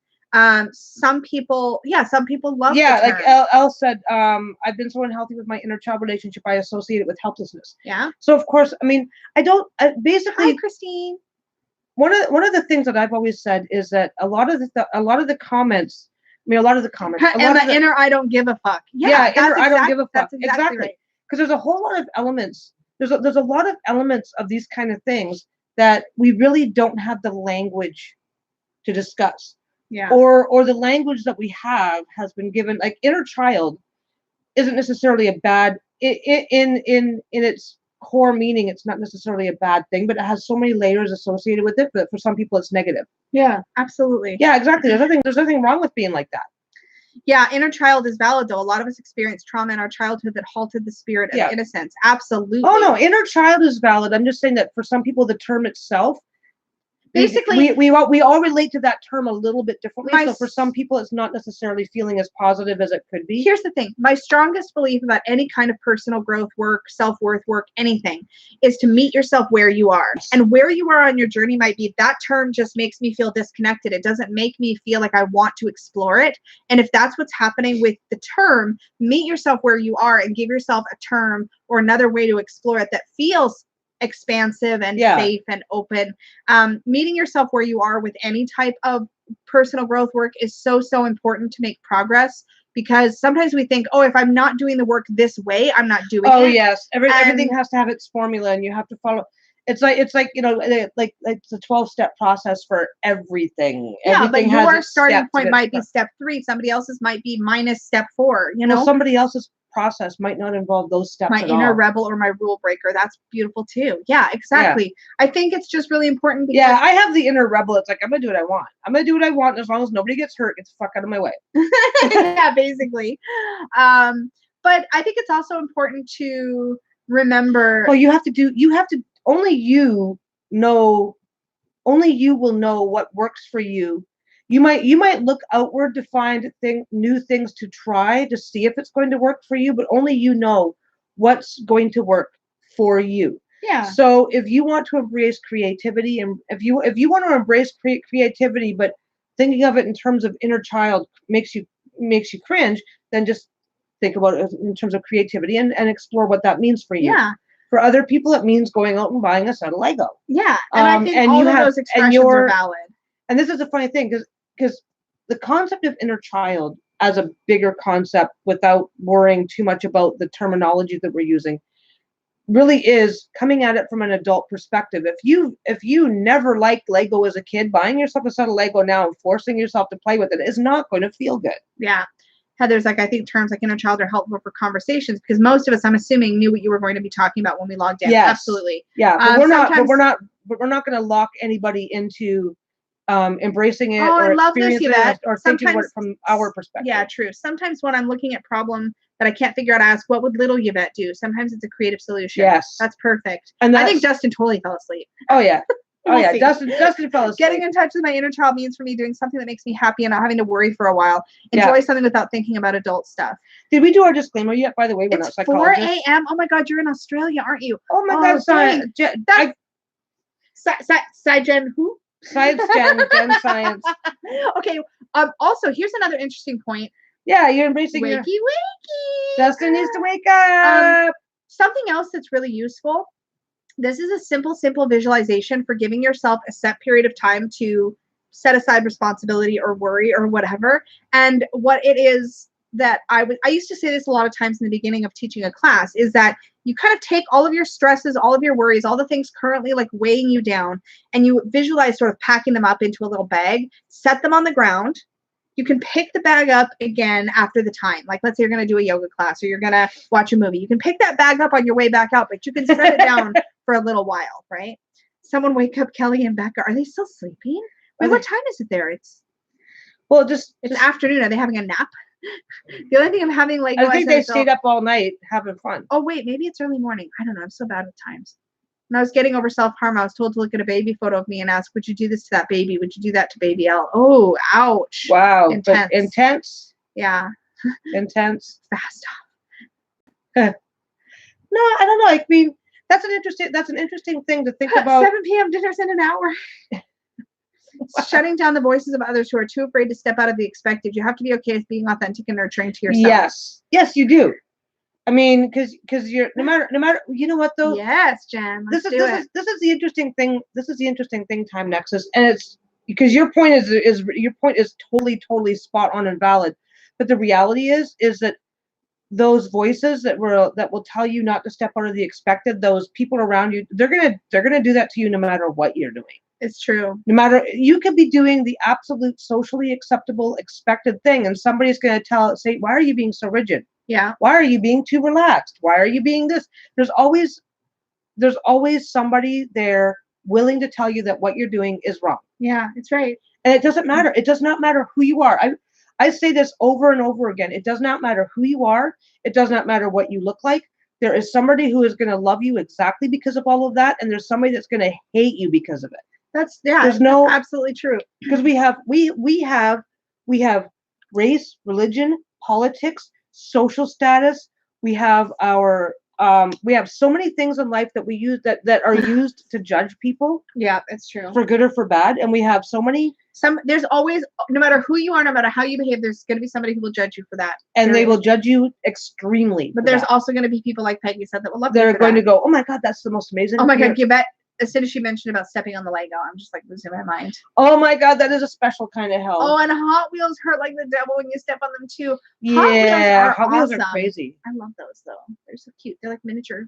S2: Some people love.
S1: Yeah, like Elle said, I've been so unhealthy with my inner child relationship. I associate it with helplessness.
S2: Yeah.
S1: So of course, I mean, I don't basically.
S2: Hi, Christine.
S1: One of the things that I've always said is that a lot of the comments. And
S2: the inner I don't give a fuck.
S1: Yeah, inner I don't give a fuck.
S2: That's exactly right.
S1: Because there's a whole lot of elements. There's a lot of elements of these kind of things that we really don't have the language to discuss.
S2: Yeah.
S1: Or the language that we have has been given, like inner child isn't necessarily a bad in its core meaning. It's not necessarily a bad thing, but it has so many layers associated with it. But for some people, it's negative.
S2: Yeah, absolutely.
S1: Yeah, exactly. There's nothing wrong with being like that.
S2: Yeah, inner child is valid though. A lot of us experience trauma in our childhood that halted the spirit of innocence. Absolutely.
S1: Oh no, inner child is valid. I'm just saying that for some people, the term itself.
S2: Basically,
S1: we all relate to that term a little bit differently. So for some people, it's not necessarily feeling as positive as it could be.
S2: Here's the thing. My strongest belief about any kind of personal growth work, self-worth work, anything, is to meet yourself where you are. And where you are on your journey might be, that term just makes me feel disconnected. It doesn't make me feel like I want to explore it. And if that's what's happening with the term, meet yourself where you are and give yourself a term or another way to explore it that feels expansive and safe and open. Meeting yourself where you are with any type of personal growth work is so important to make progress, because sometimes we think, oh, if I'm not doing the work this way, I'm not doing it.
S1: Oh yes, everything has to have its formula, and you have to follow. It's like you know, like it's a 12-step process for everything.
S2: Yeah,
S1: everything
S2: but your starting point might be step 3. Somebody else's might be minus step 4. You know,
S1: somebody else's process might not involve those steps
S2: my
S1: at
S2: inner
S1: all.
S2: rebel or my rule breaker. That's beautiful too. Yeah, exactly. I think it's just really important because
S1: Yeah, I have the inner rebel. It's like, I'm gonna do what I want. I'm gonna do what I want as long as nobody gets hurt. Get the fuck out of my way.
S2: yeah, basically. But I think it's also important to remember.
S1: Well, only you will know what works for you. You might look outward to find new things to try to see if it's going to work for you, but only you know what's going to work for you.
S2: Yeah.
S1: So if you want to embrace creativity, and if you want to embrace creativity, but thinking of it in terms of inner child makes you cringe, then just think about it in terms of creativity and explore what that means for you.
S2: Yeah.
S1: For other people, it means going out and buying a set of Lego.
S2: Yeah, and I think all of those expressions are valid.
S1: And this is a funny thing because the concept of inner child as a bigger concept, without worrying too much about the terminology that we're using, really is coming at it from an adult perspective. If you never liked Lego as a kid, buying yourself a set of Lego now and forcing yourself to play with it is not going to feel good.
S2: Yeah. Heather's like, I think terms like inner child are helpful for conversations because most of us, I'm assuming, knew what you were going to be talking about when we logged in. Yes. Absolutely.
S1: Yeah, but we're not going to lock anybody into embracing it or experiencing it or thinking about it from our perspective.
S2: Yeah, true. Sometimes when I'm looking at problem that I can't figure out, I ask, what would little Yvette do? Sometimes it's a creative solution.
S1: Yes.
S2: That's perfect. And I think Dustin totally fell asleep.
S1: Oh, yeah. Oh, yeah. Dustin fell asleep.
S2: Getting in touch with my inner child means for me doing something that makes me happy and not having to worry for a while. Enjoy something without thinking about adult stuff.
S1: Did we do our disclaimer yet, by the way? We're not psychologists.
S2: 4 a.m. Oh, my God. You're in Australia, aren't you?
S1: Oh, my God. Sorry.
S2: Sci-gen who?
S1: Gen science.
S2: Okay. Also, here's another interesting point.
S1: Yeah, you're embracing
S2: wakey.
S1: Dustin needs to wake up.
S2: Something else that's really useful. This is a simple visualization for giving yourself a set period of time to set aside responsibility or worry or whatever. And what it is that I used to say this a lot of times in the beginning of teaching a class is that you kind of take all of your stresses, all of your worries, all the things currently like weighing you down, and you visualize sort of packing them up into a little bag, set them on the ground. You can pick the bag up again after the time. Like, let's say you're going to do a yoga class or you're going to watch a movie. You can pick that bag up on your way back out, but you can set it down for a little while, right? Someone wake up Kelly and Becca. Are they still sleeping? Wait, what time is it there? It's afternoon. Are they having a nap? The only thing I'm having like
S1: I think they stayed up all night having fun.
S2: Oh wait, maybe it's early morning. I don't know. I'm so bad with times. When I was getting over self-harm, I was told to look at a baby photo of me and ask, would you do this to that baby? Would you do that to baby L? Oh, ouch.
S1: Wow. Intense.
S2: Yeah.
S1: Intense.
S2: Fast
S1: off. No, I don't know. I mean, that's an interesting thing to think about.
S2: 7 p.m. dinner's in an hour. Shutting down the voices of others who are too afraid to step out of the expected. You have to be okay with being authentic and nurturing to yourself.
S1: Yes, you do. I mean, because you're no matter you know what though.
S2: Yes, Jen. This is
S1: the interesting thing. This is the interesting thing, Time Nexus, and it's because your point is totally spot on and valid. But the reality is that those voices that will tell you not to step out of the expected, those people around you, they're gonna do that to you no matter what you're doing.
S2: It's true.
S1: No matter, you could be doing the absolute socially acceptable expected thing, and somebody's gonna say, why are you being so rigid?
S2: Yeah.
S1: Why are you being too relaxed? Why are you being this? There's always somebody there willing to tell you that what you're doing is wrong.
S2: Yeah, it's right.
S1: And it doesn't matter. It does not matter who you are. I say this over and over again. It does not matter who you are. It does not matter what you look like. There is somebody who is going to love you exactly because of all of that, and there's somebody that's going to hate you because of it.
S2: That's absolutely true.
S1: Because we have race, religion, politics, social status. We have so many things in life that we use that are used to judge people.
S2: Yeah, it's true.
S1: For good or for bad. And we have so many.
S2: There's always, no matter who you are, no matter how you behave, there's going to be somebody who will judge you for that.
S1: And they will judge you extremely.
S2: But there's also going to be people like Peggy said that will love you.
S1: They're going to go, oh my God, that's the most amazing.
S2: Oh my God, Yvette. As soon as she mentioned about stepping on the Lego, I'm just like losing my mind.
S1: Oh my God, that is a special kind of hell.
S2: Oh, and Hot Wheels hurt like the devil when you step on them too.
S1: Yeah, Hot Wheels are crazy.
S2: I love those though. They're so cute. They're like miniature.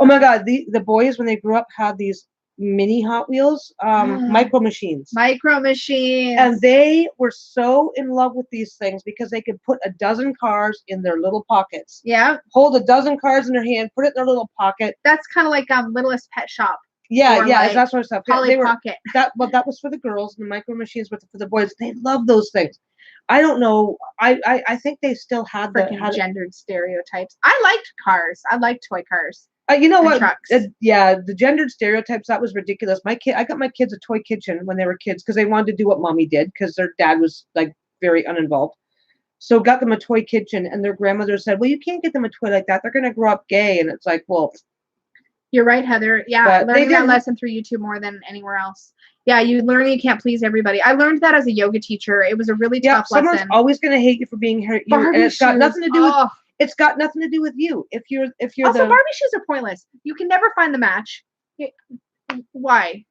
S1: Oh my God, the boys when they grew up had these mini Hot Wheels, Micro Machines.
S2: Micro Machines.
S1: And they were so in love with these things because they could put a dozen cars in their little pockets.
S2: Yeah.
S1: Hold a dozen cars in their hand, put it in their little pocket.
S2: That's kind of like Littlest Pet Shop.
S1: Yeah, yeah, like that sort of stuff.
S2: Polly Pocket.
S1: That was for the girls, and the Micro Machines were for the boys. They love those things. I don't know. I think they still had the
S2: gendered stereotypes. I liked cars. I liked toy cars.
S1: You know what?
S2: Trucks.
S1: Yeah, the gendered stereotypes, that was ridiculous. I got my kids a toy kitchen when they were kids because they wanted to do what mommy did because their dad was like very uninvolved. So got them a toy kitchen, and their grandmother said, "Well, you can't get them a toy like that. They're going to grow up gay." And it's like, well.
S2: You're right, Heather. Yeah, learning that lesson through YouTube more than anywhere else. Yeah, you learn you can't please everybody. I learned that as a yoga teacher. It was a really tough lesson.
S1: Someone's always going to hate you for being here, and it's got nothing to do with. It's got nothing to do with you. If you're
S2: also Barbie shoes are pointless. You can never find the match. Why?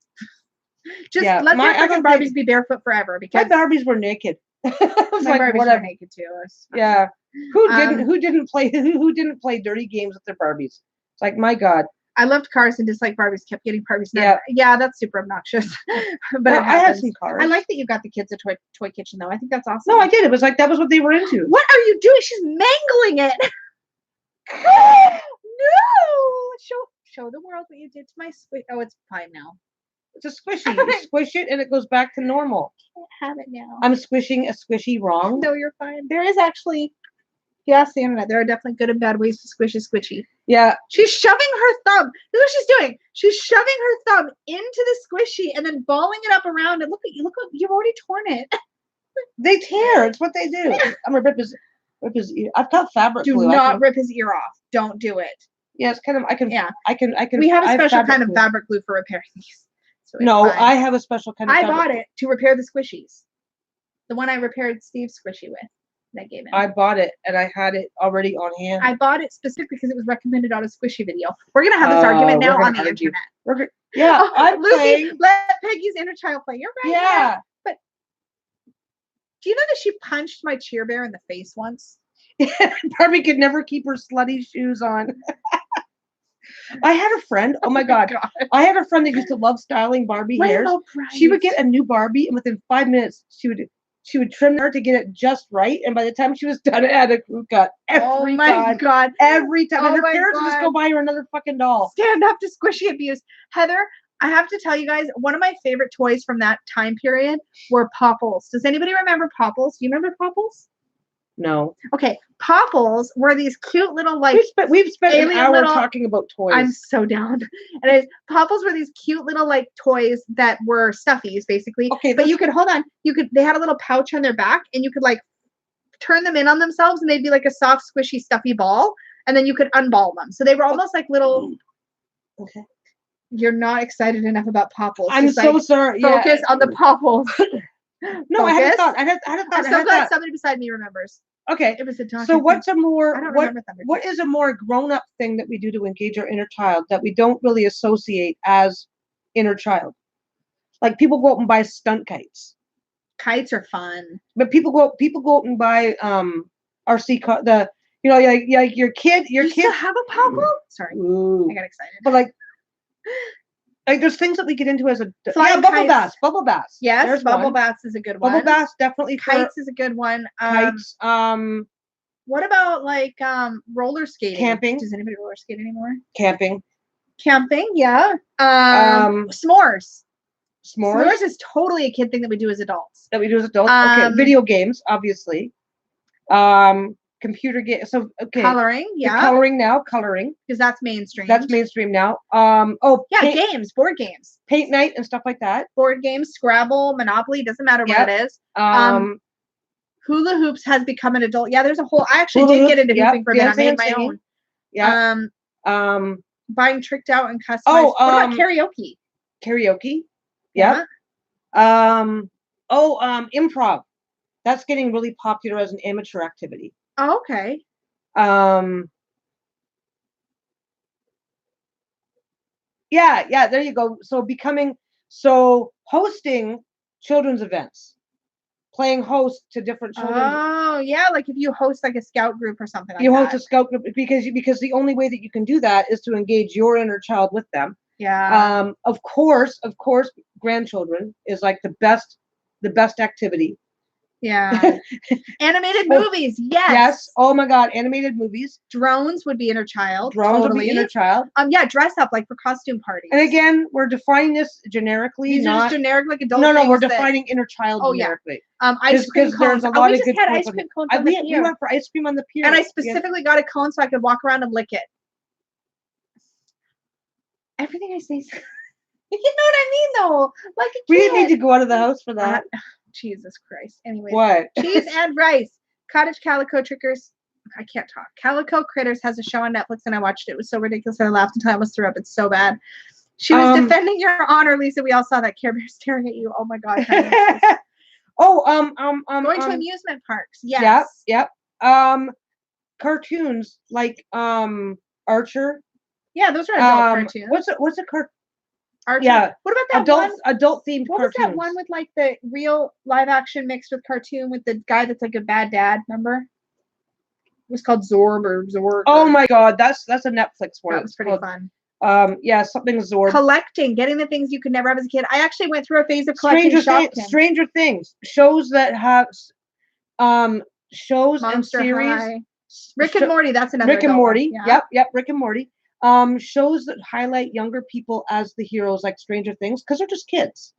S2: Just let your freaking Barbies be barefoot forever. Because
S1: my Barbies were naked.
S2: My Barbies were naked too.
S1: Yeah. Who didn't play dirty games with their Barbies? It's like, my God.
S2: I loved cars and disliked Barbies. Kept getting Barbies. Yeah, that's super obnoxious. But
S1: I had some cars.
S2: I like that you got the kids a toy kitchen though. I think that's awesome.
S1: No, I did. It was like that was what they were into.
S2: What are you doing? She's mangling it. No! Show the world what you did to my squish. Oh, it's fine now.
S1: It's a squishy. You squish it and it goes back to normal.
S2: I can't have it now.
S1: I'm squishing a squishy wrong.
S2: No, you're fine. There is actually. Yes, the internet. There are definitely good and bad ways to squish a squishy.
S1: Yeah.
S2: She's shoving her thumb. This is what she's doing. She's shoving her thumb into the squishy and then balling it up around. And look, you've already torn it.
S1: They tear. It's what they do. I'm gonna rip his ear. I've got fabric glue.
S2: Do not rip his ear off. Don't do it.
S1: Yeah, it's kind of. I can.
S2: We have a special kind of fabric glue for repairing these.
S1: So no, I have a special kind of.
S2: I bought it to repair the squishies. The one I repaired Steve's squishy with. That gave him.
S1: I bought it and I had it already on hand.
S2: I bought it specifically because it was recommended on a squishy video. We're gonna have this argument now on the internet.
S1: Yeah, I'm
S2: Lucy,
S1: playing.
S2: let Peggy's inner child play. You're right.
S1: Yeah.
S2: But do you know that she punched my cheer bear in the face once?
S1: Barbie could never keep her slutty shoes on. I had a friend. Oh my God. I had a friend that used to love styling Barbie hairs. She would get a new Barbie and within 5 minutes she would trim her to get it just right, and by the time she was done, it had a crew cut. Every time. Every time. And her parents would just go buy her another fucking doll.
S2: Stand up to squishy abuse. Heather, I have to tell you guys, one of my favorite toys from that time period were Popples. Does anybody remember Popples? Do you remember Popples?
S1: No.
S2: Okay. Popples were these cute little
S1: we've spent an hour talking about toys.
S2: I'm so down. And Popples were these cute little toys that were stuffies basically.
S1: Okay.
S2: But you could they had a little pouch on their back and you could turn them in on themselves and they'd be like a soft squishy stuffy ball and then you could unball them. So they were almost like little. Okay. You're not excited enough about Popples.
S1: I'm so sorry.
S2: Focus on the Popples.
S1: No, I had a thought.
S2: I'm so glad somebody beside me remembers.
S1: Okay.
S2: It was a daunting
S1: so what's
S2: thing.
S1: what is a more grown-up thing that we do to engage our inner child that we don't really associate as inner child? Like people go out and buy stunt kites.
S2: Kites are fun.
S1: But people go out and buy RC car like your kid
S2: still have a Popple? Sorry.
S1: Ooh.
S2: I got excited.
S1: But like there's things that we get into as a bubble baths.
S2: Yes, bubble baths is a good one.
S1: Bubble baths definitely.
S2: Kites is a good one.
S1: Kites.
S2: What about roller skating?
S1: Camping.
S2: Does anybody roller skate anymore?
S1: Camping,
S2: yeah. S'mores.
S1: S'mores
S2: is totally a kid thing that we do as adults.
S1: Okay, video games, obviously. Computer game. So okay.
S2: Coloring, yeah.
S1: Coloring.
S2: Because that's mainstream.
S1: That's mainstream now.
S2: Games, board games.
S1: Paint night and stuff like that.
S2: Board games, Scrabble, Monopoly, doesn't matter what it is. Hula hoops has become an adult. Yeah, there's a whole I actually did get into hooping for a bit. I made my own.
S1: Yeah.
S2: Buying tricked out and customized. What about karaoke?
S1: Karaoke. Yeah. Improv. That's getting really popular as an amateur activity.
S2: Oh, okay.
S1: Yeah, there you go. So hosting children's events, playing host to different children.
S2: Oh, yeah, like if you host like a scout group or something like that.
S1: You host a scout group because the only way that you can do that is to engage your inner child with them.
S2: Yeah.
S1: Of course, grandchildren is like the best activity.
S2: Yeah. Animated
S1: Oh,
S2: movies. Yes.
S1: Yes. Oh my God. Animated movies.
S2: Drones would be inner child.
S1: Drones
S2: totally.
S1: would be inner child.
S2: Yeah, dress up like for costume parties.
S1: And again, we're defining this generically.
S2: These are just generic like adult
S1: No,
S2: things
S1: we're defining inner child generically.
S2: Ice cream cones.
S1: There's a lot
S2: we
S1: of
S2: just
S1: good
S2: had
S1: points
S2: ice cream cones
S1: on
S2: on the
S1: we
S2: pier.
S1: went for ice cream on the pier.
S2: And I specifically got a cone so I could walk around and lick it. Everything I say is you know what I mean though? Like a kid.
S1: We didn't need to go out of the house for that.
S2: Jesus Christ. Anyway.
S1: What?
S2: Cheese and rice. Cottage Calico Trickers. I can't talk. Calico Critters has a show on Netflix and I watched it. It was so ridiculous that I laughed until I almost threw up. It's so bad. She was defending your honor, Lisa. We all saw that Care Bear staring at you. Oh my God. Going to amusement parks. Yes.
S1: Yep. Cartoons like Archer.
S2: Yeah, those are adult cartoons.
S1: What's a cartoon?
S2: Archer.
S1: Yeah.
S2: What about that
S1: adult themed
S2: What
S1: cartoons?
S2: was that one with like the real live action mixed with cartoon with the guy that's like a bad dad? Remember? It was called Zorg.
S1: Oh my God, that's a Netflix one.
S2: That was pretty fun.
S1: Yeah, something Zorg.
S2: Collecting, getting the things you could never have as a kid. I actually went through a phase of collecting
S1: Stranger Things, shows that have shows
S2: Monster
S1: and series.
S2: High. Rick and Morty, that's another
S1: Rick and Morty.
S2: Yeah.
S1: Yep, Rick and Morty. Shows that highlight younger people as the heroes, like Stranger Things, because they're just kids.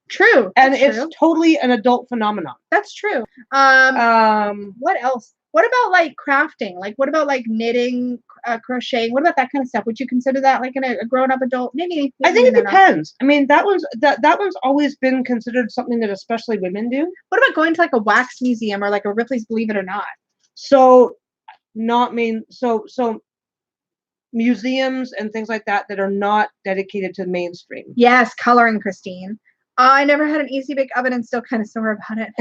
S2: True.
S1: And it's totally an adult phenomenon.
S2: That's true. What else? What about like crafting? Like what about like knitting, crocheting? What about that kind of stuff? Would you consider that like a grown-up adult? Maybe
S1: I think it depends. I mean, that one's always been considered something that especially women do.
S2: What about going to like a wax museum or like a Ripley's Believe It or Not?
S1: So museums and things like that are not dedicated to mainstream.
S2: Yes, coloring, Christine. I never had an easy bake oven and still kind of sore about it.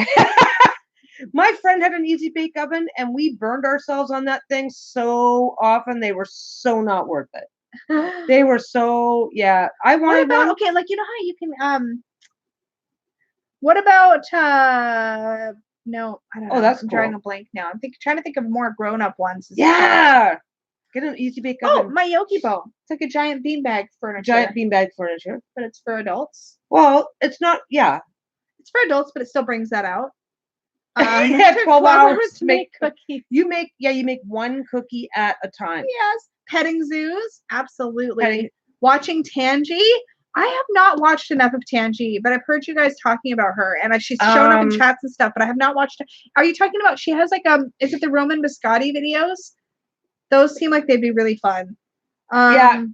S1: My friend had an easy bake oven and we burned ourselves on that thing so often. They were so not worth it. They were so, yeah. I wanted one.
S2: Okay, like you know how you can what about no, I don't know.
S1: That's
S2: I'm
S1: cool.
S2: drawing a blank now. I'm trying to think of more grown-up ones.
S1: Yeah. Get an easy bake oven.
S2: Oh, my Yogi Bo. It's like a giant beanbag furniture.
S1: But
S2: it's for adults.
S1: Well, it's not, yeah.
S2: It's for adults, but it still brings that out.
S1: 12 hours to make
S2: cookies.
S1: You make one cookie at a time.
S2: Yes. Petting zoos. Absolutely. Watching Tangy. I have not watched enough of Tangy, but I've heard you guys talking about her, and she's shown up in chats and stuff, but I have not watched it. Are you talking about, she has like, is it the Roman Biscotti videos? Those seem like they'd be really fun.
S1: Yeah,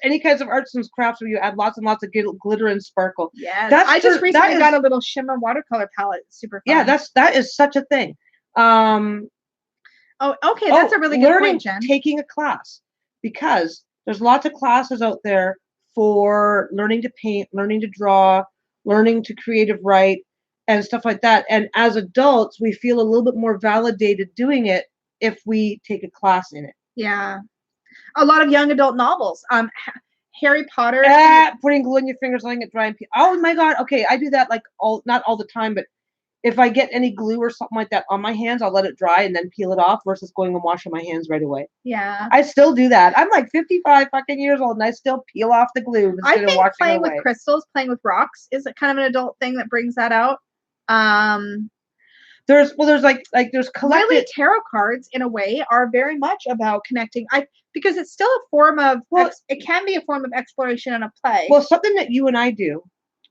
S1: any kinds of arts and crafts where you add lots and lots of glitter and sparkle.
S2: Yes, I just recently got a little shimmer watercolor palette. It's super fun.
S1: Yeah, that is such a thing.
S2: Oh, okay, that's a really good point, Jen.
S1: Taking a class, because there's lots of classes out there for learning to paint, learning to draw, learning to creative write, and stuff like that. And as adults, we feel a little bit more validated doing it if we take a class in it.
S2: Yeah. A lot of young adult novels. Harry Potter.
S1: Putting glue in your fingers, letting it dry and peel. Oh my God. Okay, I do that like not all the time, but if I get any glue or something like that on my hands, I'll let it dry and then peel it off versus going and washing my hands right away.
S2: Yeah.
S1: I still do that. I'm like 55 fucking years old and I still peel off the glue instead of washing it away. I think
S2: playing with crystals, playing with rocks is kind of an adult thing that brings that out.
S1: There's collected. Really,
S2: tarot cards in a way are very much about connecting. Because it's still a form of it can be a form of exploration and a play.
S1: Well, something that you and I do,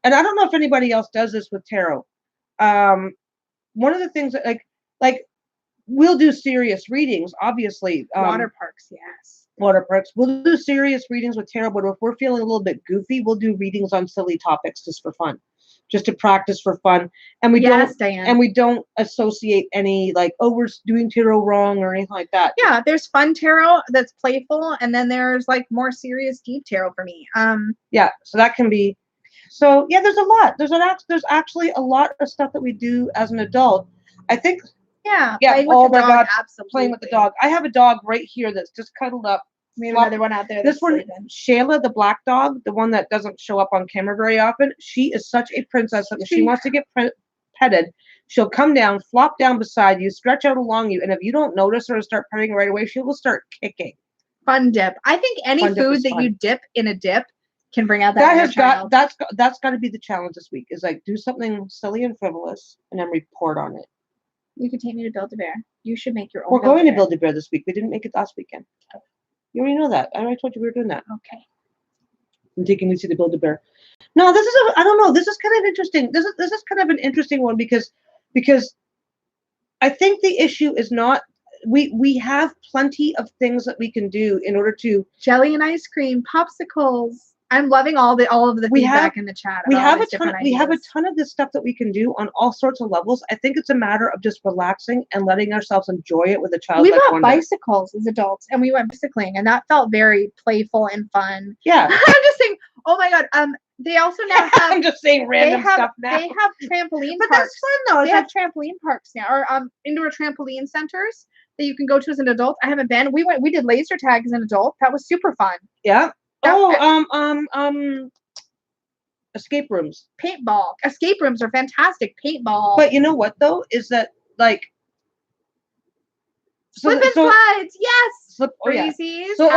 S1: and I don't know if anybody else does this with tarot. One of the things that like we'll do serious readings, obviously.
S2: Water parks, yes.
S1: Water parks. We'll do serious readings with tarot, but if we're feeling a little bit goofy, we'll do readings on silly topics just for fun. Just to practice for fun, and we don't associate any like, oh, we're doing tarot wrong or anything like that.
S2: Yeah, there's fun tarot that's playful, and then there's like more serious deep tarot for me.
S1: Yeah, so that can be. So yeah, there's a lot. There's actually a lot of stuff that we do as an adult. I think.
S2: Yeah.
S1: Oh my God, absolutely. Playing with the dog. I have a dog right here that's just cuddled up.
S2: We have another one out there.
S1: This one, Shayla, the black dog, the one that doesn't show up on camera very often. She is such a princess that when she wants to get petted, she'll come down, flop down beside you, stretch out along you, and if you don't notice her and start petting right away, she will start kicking.
S2: Fun dip. I think any food that you dip in a dip can bring out that inner child.
S1: That's got to be the challenge this week. Is like do something silly and frivolous, and then report on it.
S2: You can take me to Build-A-Bear. You should make your own.
S1: We're going to Build-A-Bear this week. We didn't make it last weekend. You already know that. I already told you we were doing that.
S2: Okay.
S1: I'm taking Lucy to Build-A-Bear. No, this is I don't know. This is kind of interesting. This is kind of an interesting one because I think the issue is not we have plenty of things that we can do in order to
S2: jelly and ice cream, popsicles. I'm loving all of the feedback in the chat.
S1: We have a ton of this stuff that we can do on all sorts of levels. I think it's a matter of just relaxing and letting ourselves enjoy it with a child.
S2: We bought bicycles as adults, and we went bicycling, and that felt very playful and fun.
S1: Yeah.
S2: I'm just saying. Oh my god. They also now have.
S1: I'm just saying random stuff now.
S2: They have trampoline
S1: but
S2: parks.
S1: That's fun though.
S2: They have trampoline parks now, or indoor trampoline centers that you can go to as an adult. I haven't been. We did laser tag as an adult. That was super fun.
S1: Yeah. Escape rooms.
S2: Paintball. Escape rooms are fantastic. Paintball.
S1: But you know what though? Is that like
S2: slip and slides, yes.
S1: Crazies.
S2: So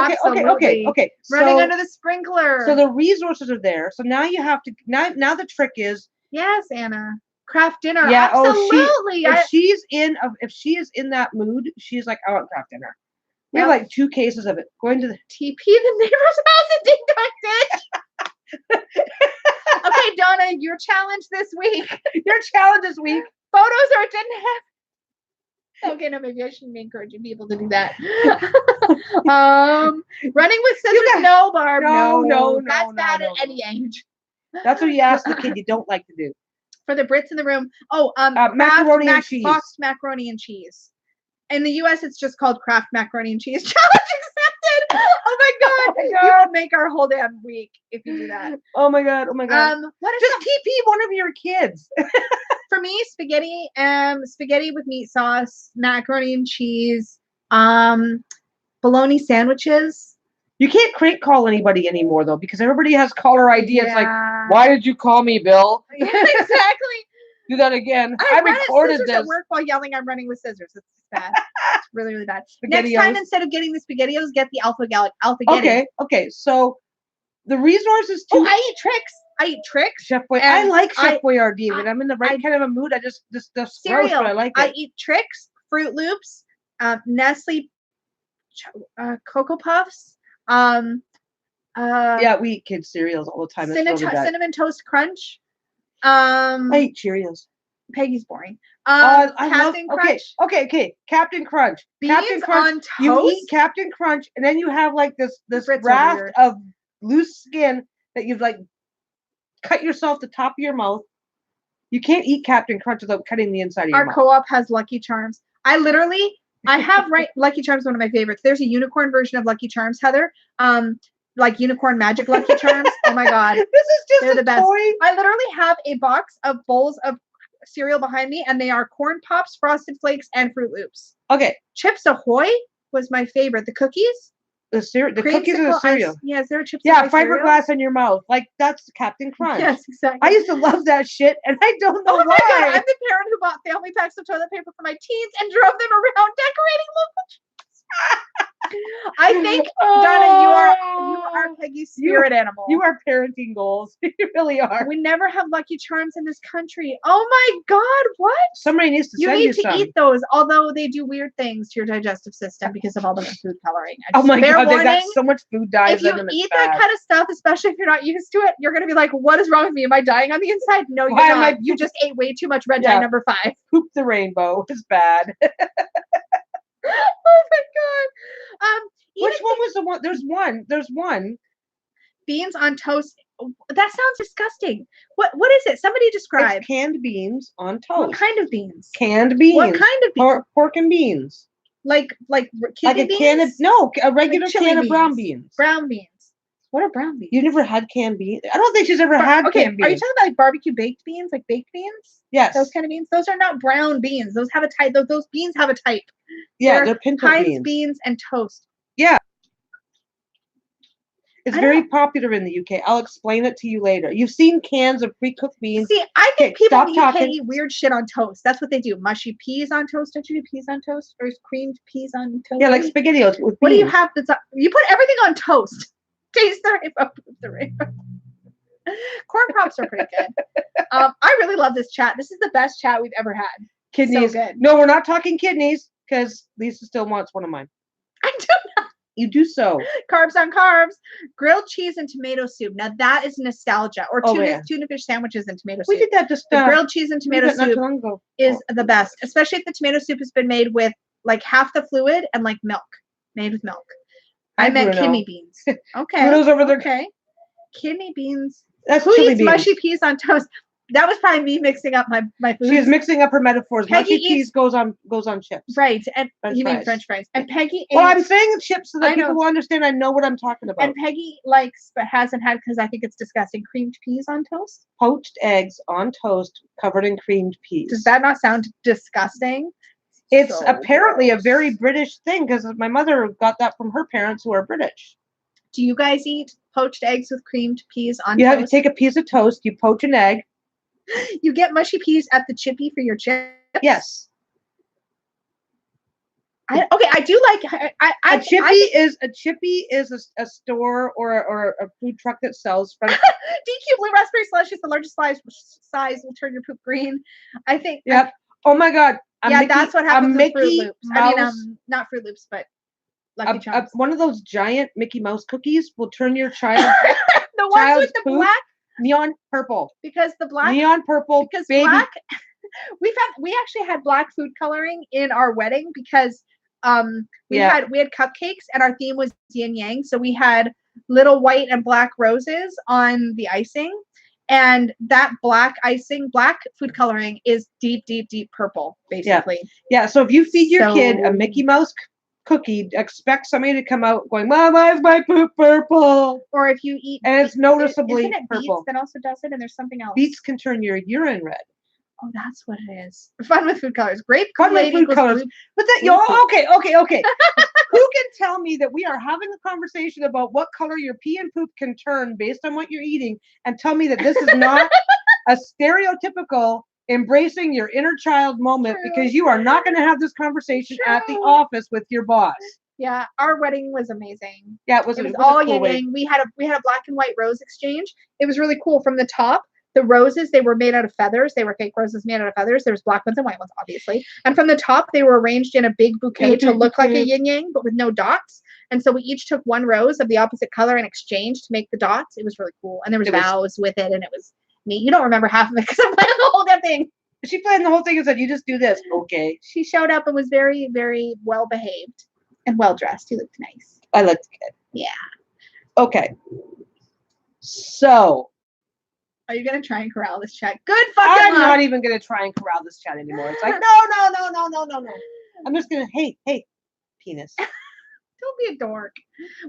S1: okay.
S2: Running under the sprinkler.
S1: So the resources are there. So now you have to now the trick is
S2: yes, Anna. Craft dinner.
S1: Yeah,
S2: absolutely.
S1: If she is in that mood, she's like, I want craft dinner. We have like 2 cases of it. Going to the
S2: TP the neighbor's house and ding dong ditch. Okay, Donna, your challenge this week. Photos or it didn't have. Okay, no, maybe I shouldn't be encouraging people to do that. Running with scissors, no, Barb. No. That's bad at any age.
S1: That's what you ask the kid you don't like to do.
S2: For the Brits in the room.
S1: Macaroni and cheese.
S2: Boxed macaroni and cheese. In the US, it's just called Kraft Macaroni and Cheese. Challenge accepted. Oh my god. You would make our whole damn week if you do that.
S1: Oh my god.
S2: What is
S1: just TP one of your kids.
S2: For me, spaghetti with meat sauce, macaroni and cheese, bologna sandwiches.
S1: You can't crate call anybody anymore though, because everybody has caller ID. Yeah. It's like, why did you call me, Bill?
S2: Yeah, exactly.
S1: Do that again. I recorded this.
S2: At work while yelling, I'm running with scissors. It's bad. It's really, really bad. Next time, instead of getting the SpaghettiOs, get the Alpha.
S1: Okay. So the resources too.
S2: I eat tricks.
S1: Chef Boy. I like Chef Boyardee. When I'm in the right kind of a mood, I just cereal. Gross, but I like it.
S2: I eat Trix, Fruit Loops, Nestle, Cocoa Puffs.
S1: Yeah, we eat kids cereals all the time.
S2: Cinnamon Toast Crunch.
S1: I eat Cheerios.
S2: Peggy's boring.
S1: Captain Crunch. Okay. Captain Crunch.
S2: Beans
S1: Captain Crunch.
S2: On toast?
S1: You eat Captain Crunch, and then you have like this raft of loose skin that you've like cut yourself the top of your mouth. You can't eat Captain Crunch without cutting the inside of your mouth.
S2: Our co-op has Lucky Charms. I have Lucky Charms, one of my favorites. There's a unicorn version of Lucky Charms, Heather. Like unicorn magic Lucky Charms. Oh my god. They're the best.
S1: Toy.
S2: I literally have a box of bowls of cereal behind me, and they are Corn Pops, Frosted Flakes, and Fruit Loops.
S1: Okay.
S2: Chips Ahoy was my favorite. The cookies.
S1: The cookies are the cereal.
S2: Yeah, is there a Chips
S1: Ahoy fiberglass in your mouth. Like that's Captain Crunch.
S2: Yes, exactly.
S1: I used to love that shit, and I don't know why.
S2: My god, I'm the parent who bought family packs of toilet paper for my teens and drove them around decorating local. I think, Donna, you are Peggy's spirit animal.
S1: You are parenting goals. You really are.
S2: We never have Lucky Charms in this country. Oh my god, what?
S1: Somebody needs to send you some.
S2: You need to eat those, although they do weird things to your digestive system because of all the food coloring.
S1: Oh my god, they got so much food dyes in them.
S2: If you eat that kind of stuff, especially if you're not used to it, you're going to be like, what is wrong with me? Am I dying on the inside? No, you're not. You just ate way too much red dye number 5.
S1: Poop the rainbow is bad.
S2: Oh my god.
S1: Which one was the one? There's one.
S2: Beans on toast. That sounds disgusting. What is it? Somebody describe.
S1: It's canned beans on toast.
S2: What kind of beans?
S1: Canned beans.
S2: What kind of beans?
S1: Pork and beans.
S2: Like
S1: a
S2: beans?
S1: A regular can of brown beans.
S2: Brown beans. What are brown beans?
S1: You never had canned beans? I don't think she's ever had canned beans.
S2: Are you talking about like barbecue baked beans? Like baked beans?
S1: Yes.
S2: Those kind of beans? Those are not brown beans. Those have a type. Those beans have a type.
S1: Yeah, they're pinto beans.
S2: Beans and toast.
S1: Yeah. It's very popular in the UK. I'll explain it to you later. You've seen cans of pre-cooked beans.
S2: See, I think people in the UK eat weird shit on toast. That's what they do. Mushy peas on toast. Don't you do peas on toast? Or creamed peas on toast?
S1: Yeah, like SpaghettiOs with beans.
S2: What do you have? You put everything on toast. Taste the rainbow, poop the rainbow. Corn pops are pretty good. I really love this chat. This is the best chat we've ever had.
S1: Kidneys.
S2: So good.
S1: No, we're not talking kidneys because Lisa still wants one of mine.
S2: I do not.
S1: You do so.
S2: Carbs on carbs. Grilled cheese and tomato soup. Now that is nostalgia. Or tuna fish sandwiches and tomato soup.
S1: We did that just
S2: the grilled cheese and tomato soup is the best, especially if the tomato soup has been made with like half the fluid and like milk, made with milk. I meant kidney beans. Okay.
S1: Bruno's over there.
S2: Okay. Kidney beans.
S1: That's
S2: Who
S1: chili
S2: eats
S1: beans.
S2: mushy peas on toast? That was probably me mixing up my food.
S1: She's mixing up her metaphors.
S2: Peggy
S1: Mushy peas goes on chips.
S2: Right. And
S1: French
S2: you mean
S1: fries.
S2: French fries. And Peggy
S1: Well, I'm saying chips so that people will understand I know what I'm talking about.
S2: And Peggy likes but hasn't had because I think it's disgusting creamed peas on toast.
S1: Poached eggs on toast covered in creamed peas.
S2: Does that not sound disgusting?
S1: It's apparently a very British thing because my mother got that from her parents who are British.
S2: Do you guys eat poached eggs with creamed peas on toast?
S1: You have to take a piece of toast, you poach an egg.
S2: You get mushy peas at the chippy for your chips?
S1: Yes.
S2: I do like
S1: a chippy is a store or a food truck that sells French.
S2: DQ blue raspberry slush is the largest size will turn your poop green. I think.
S1: Yep. Oh my God.
S2: That's what happens with Fruit Loops.
S1: Mouse,
S2: I mean, not Fruit Loops, but Lucky Charms.
S1: One of those giant Mickey Mouse cookies will turn your child.
S2: The ones with the black.
S1: Neon purple.
S2: Because the black.
S1: Neon purple.
S2: Because
S1: baby.
S2: black. We actually had black food coloring in our wedding because we had cupcakes and our theme was yin yang. So we had little white and black roses on the icing. And that black food coloring is deep, deep, deep purple, basically.
S1: Yeah. So if you feed your kid a Mickey Mouse cookie, expect somebody to come out going, "Mom, why is my poop purple?"
S2: Or if you eat,
S1: and it's noticeably
S2: isn't it
S1: purple.
S2: Beets that also does it, and there's something else.
S1: Beets can turn your urine red.
S2: Oh, that's what it is. Fun with food colors. Grape
S1: Fun with food colors. But that okay. Who can tell me that we are having a conversation about what color your pee and poop can turn based on what you're eating, and tell me that this is not a stereotypical embracing your inner child moment? Because you are not going to have this conversation at the office with your boss.
S2: Yeah, our wedding was amazing.
S1: Yeah, it was
S2: all yin yang. We had a black and white rose exchange. It was really cool. From the top, the roses, they were made out of feathers. They were fake roses made out of feathers. There's black ones and white ones, obviously. And from the top, they were arranged in a big bouquet to look like a yin yang, but with no dots. And so we each took one rose of the opposite color and exchanged to make the dots. It was really cool. And there was vows with it, and it was neat. You don't remember half of it because I'm playing the whole damn thing.
S1: She planned the whole thing and said, "You just do this." Okay.
S2: She showed up and was very, very well behaved and well dressed. You looked nice.
S1: I looked good.
S2: Yeah.
S1: Okay. So.
S2: Are you going to try and corral this chat? Good fucking
S1: I'm not even going to try and corral this chat anymore. It's like, no. I'm just going to, hey, penis.
S2: Don't be a dork.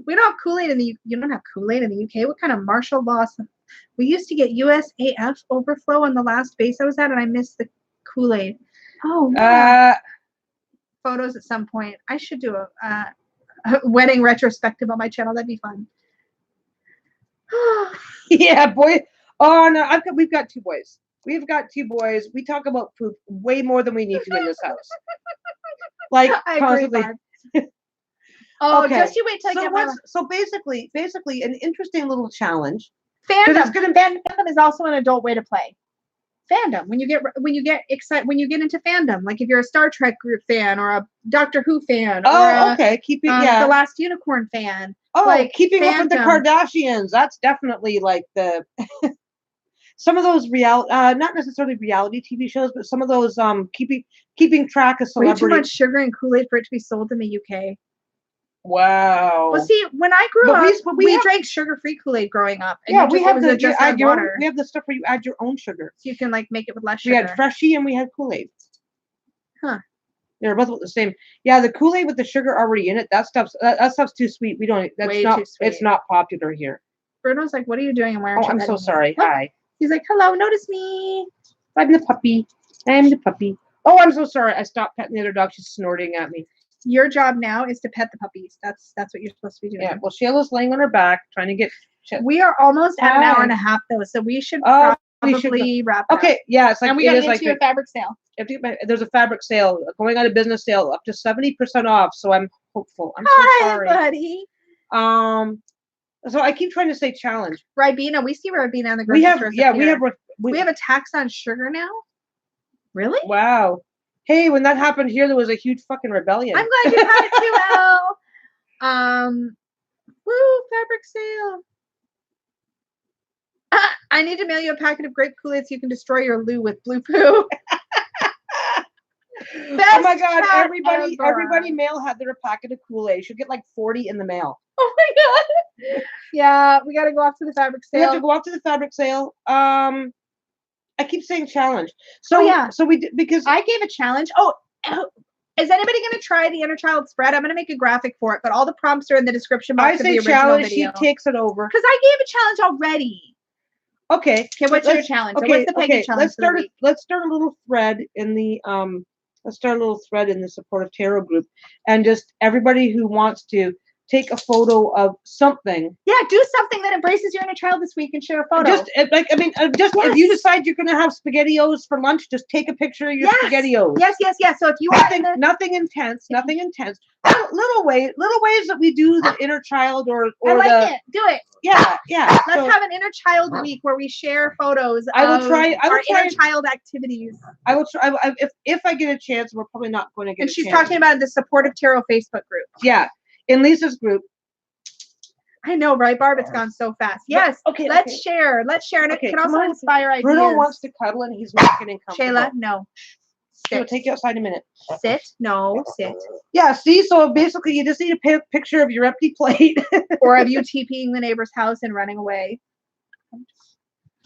S2: We don't have Kool-Aid in the UK. You don't have Kool-Aid in the UK? What kind of martial law? We used to get USAF overflow on the last base I was at, and I missed the Kool-Aid. Oh, wow. Photos at some point. I should do a wedding retrospective on my channel. That'd be fun.
S1: Yeah, boy. Oh no, we've got two boys. We've got two boys. We talk about poop way more than we need to in this house. Like constantly.
S2: Okay. Just you wait till I get
S1: So basically, an interesting little challenge.
S2: Fandom. Fandom is also an adult way to play. Fandom. When you get excited, when you get into fandom, like if you're a Star Trek group fan or a Doctor Who fan.
S1: Oh, okay. Keeping
S2: The Last Unicorn fan.
S1: Oh,
S2: like
S1: keeping up with the Kardashians. That's definitely like the some of those not necessarily reality TV shows, but some of those keeping track of celebrities.
S2: Way too much sugar and Kool-Aid for it to be sold in the UK.
S1: Wow.
S2: Well, see, when I grew up, we drank sugar-free Kool-Aid growing up. And
S1: we have we have the stuff where you add your own sugar,
S2: so you can like make it with less sugar.
S1: We had Freshie and we had Kool-Aid.
S2: Huh.
S1: They're both the same. Yeah, the Kool-Aid with the sugar already in it. That stuff's too sweet. We don't. That's not. It's not popular here.
S2: Bruno's like, "What are you doing?" I'm wearing.
S1: Oh, I'm so sorry. Look. Hi.
S2: He's like, "Hello, notice me."
S1: I'm the puppy. Oh, I'm so sorry. I stopped petting the other dog. She's snorting at me.
S2: Your job now is to pet the puppies. That's what you're supposed to be doing.
S1: Yeah. Well, Shayla's laying on her back trying to get.
S2: We are almost at an hour and a half though, so we should probably wrap up.
S1: Okay. Yeah. It's like,
S2: and we got into a fabric sale.
S1: There's a fabric sale going on, a business sale up to 70% off. So I'm hopeful. I'm so sorry,
S2: buddy.
S1: So I keep trying to say challenge.
S2: Ribena. We see Ribena in the grocery store. We have a tax on sugar now. Really?
S1: Wow. Hey, when that happened here, there was a huge fucking rebellion.
S2: I'm glad you had it too, Al. Woo, fabric sale. I need to mail you a packet of grape Kool-Aid so you can destroy your loo with blue poo.
S1: Oh my god, everybody mail had their packet of Kool-Aid. Should get like 40 in the mail.
S2: Oh my god. Yeah, we gotta go off to the fabric sale.
S1: We have to go off to the fabric sale. I keep saying challenge. So
S2: yeah.
S1: So we did, because
S2: I gave a challenge. Oh, is anybody gonna try the inner child spread? I'm gonna make a graphic for it, but all the prompts are in the description box of the original
S1: challenge,
S2: video.
S1: She takes it over.
S2: Because I gave a challenge already.
S1: Okay.
S2: Okay, what's your challenge?
S1: Okay,
S2: what's the Peggy challenge?
S1: Let's start a little thread in the supportive tarot group, and just everybody who wants to take a photo of something.
S2: Yeah, do something that embraces your inner child this week and share a photo.
S1: Just if you decide you're gonna have SpaghettiOs for lunch, just take a picture of your SpaghettiOs.
S2: Yes. So if you want
S1: nothing intense. Little ways that we do the inner child or
S2: I like it. Do it.
S1: Yeah.
S2: Let's have an inner child week where we share photos of our inner child activities.
S1: I will try. If I get a chance, we're probably not going to get.
S2: And she's talking about the supportive tarot Facebook group.
S1: Yeah. In Lisa's group.
S2: I know, right, Barb? It's gone so fast. Yes. Okay. Let's share. And it can also inspire ideas.
S1: Bruno wants to cuddle and he's not getting comfortable.
S2: Shayla, no.
S1: I'll take you outside in a minute.
S2: Sit. No, sit.
S1: Yeah, see, so basically you just need a picture of your empty plate.
S2: Or of you TPing the neighbor's house and running away.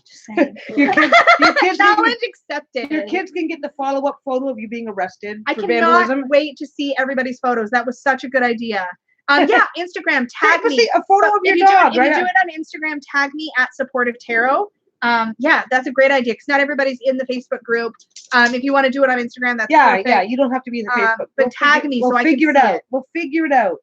S2: Just saying.
S1: Your kids
S2: challenge accepted.
S1: Your kids can get the follow-up photo of you being arrested for
S2: vandalism.
S1: vandalism.
S2: I cannot wait to see everybody's photos. That was such a good idea. Yeah, Instagram, tag me.
S1: A photo of your dog,
S2: right? If you do it on Instagram, tag me at Supportive Tarot. Yeah, that's a great idea because not everybody's in the Facebook group. If you want to do it on Instagram, that's perfect.
S1: Yeah, you don't have to be in the Facebook.
S2: But tag me so I can
S1: figure it out. We'll figure it out.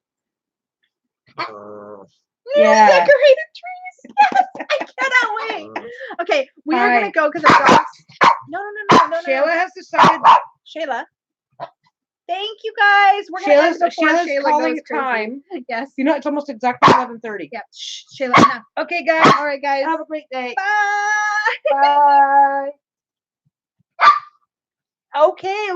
S2: Yeah. Decorated trees. Yes, I cannot wait. Okay, we are gonna go because our dogs. No.
S1: Shayla has decided.
S2: Shayla. Thank you guys. We're gonna end before Shayla
S1: calling
S2: goes crazy.
S1: Time.
S2: Yes.
S1: You know it's almost exactly 11:30.
S2: Yeah. Shh, Shayla. Enough.
S1: Okay, guys.
S2: All right, guys.
S1: Have a great day.
S2: Bye.
S1: Bye. Okay.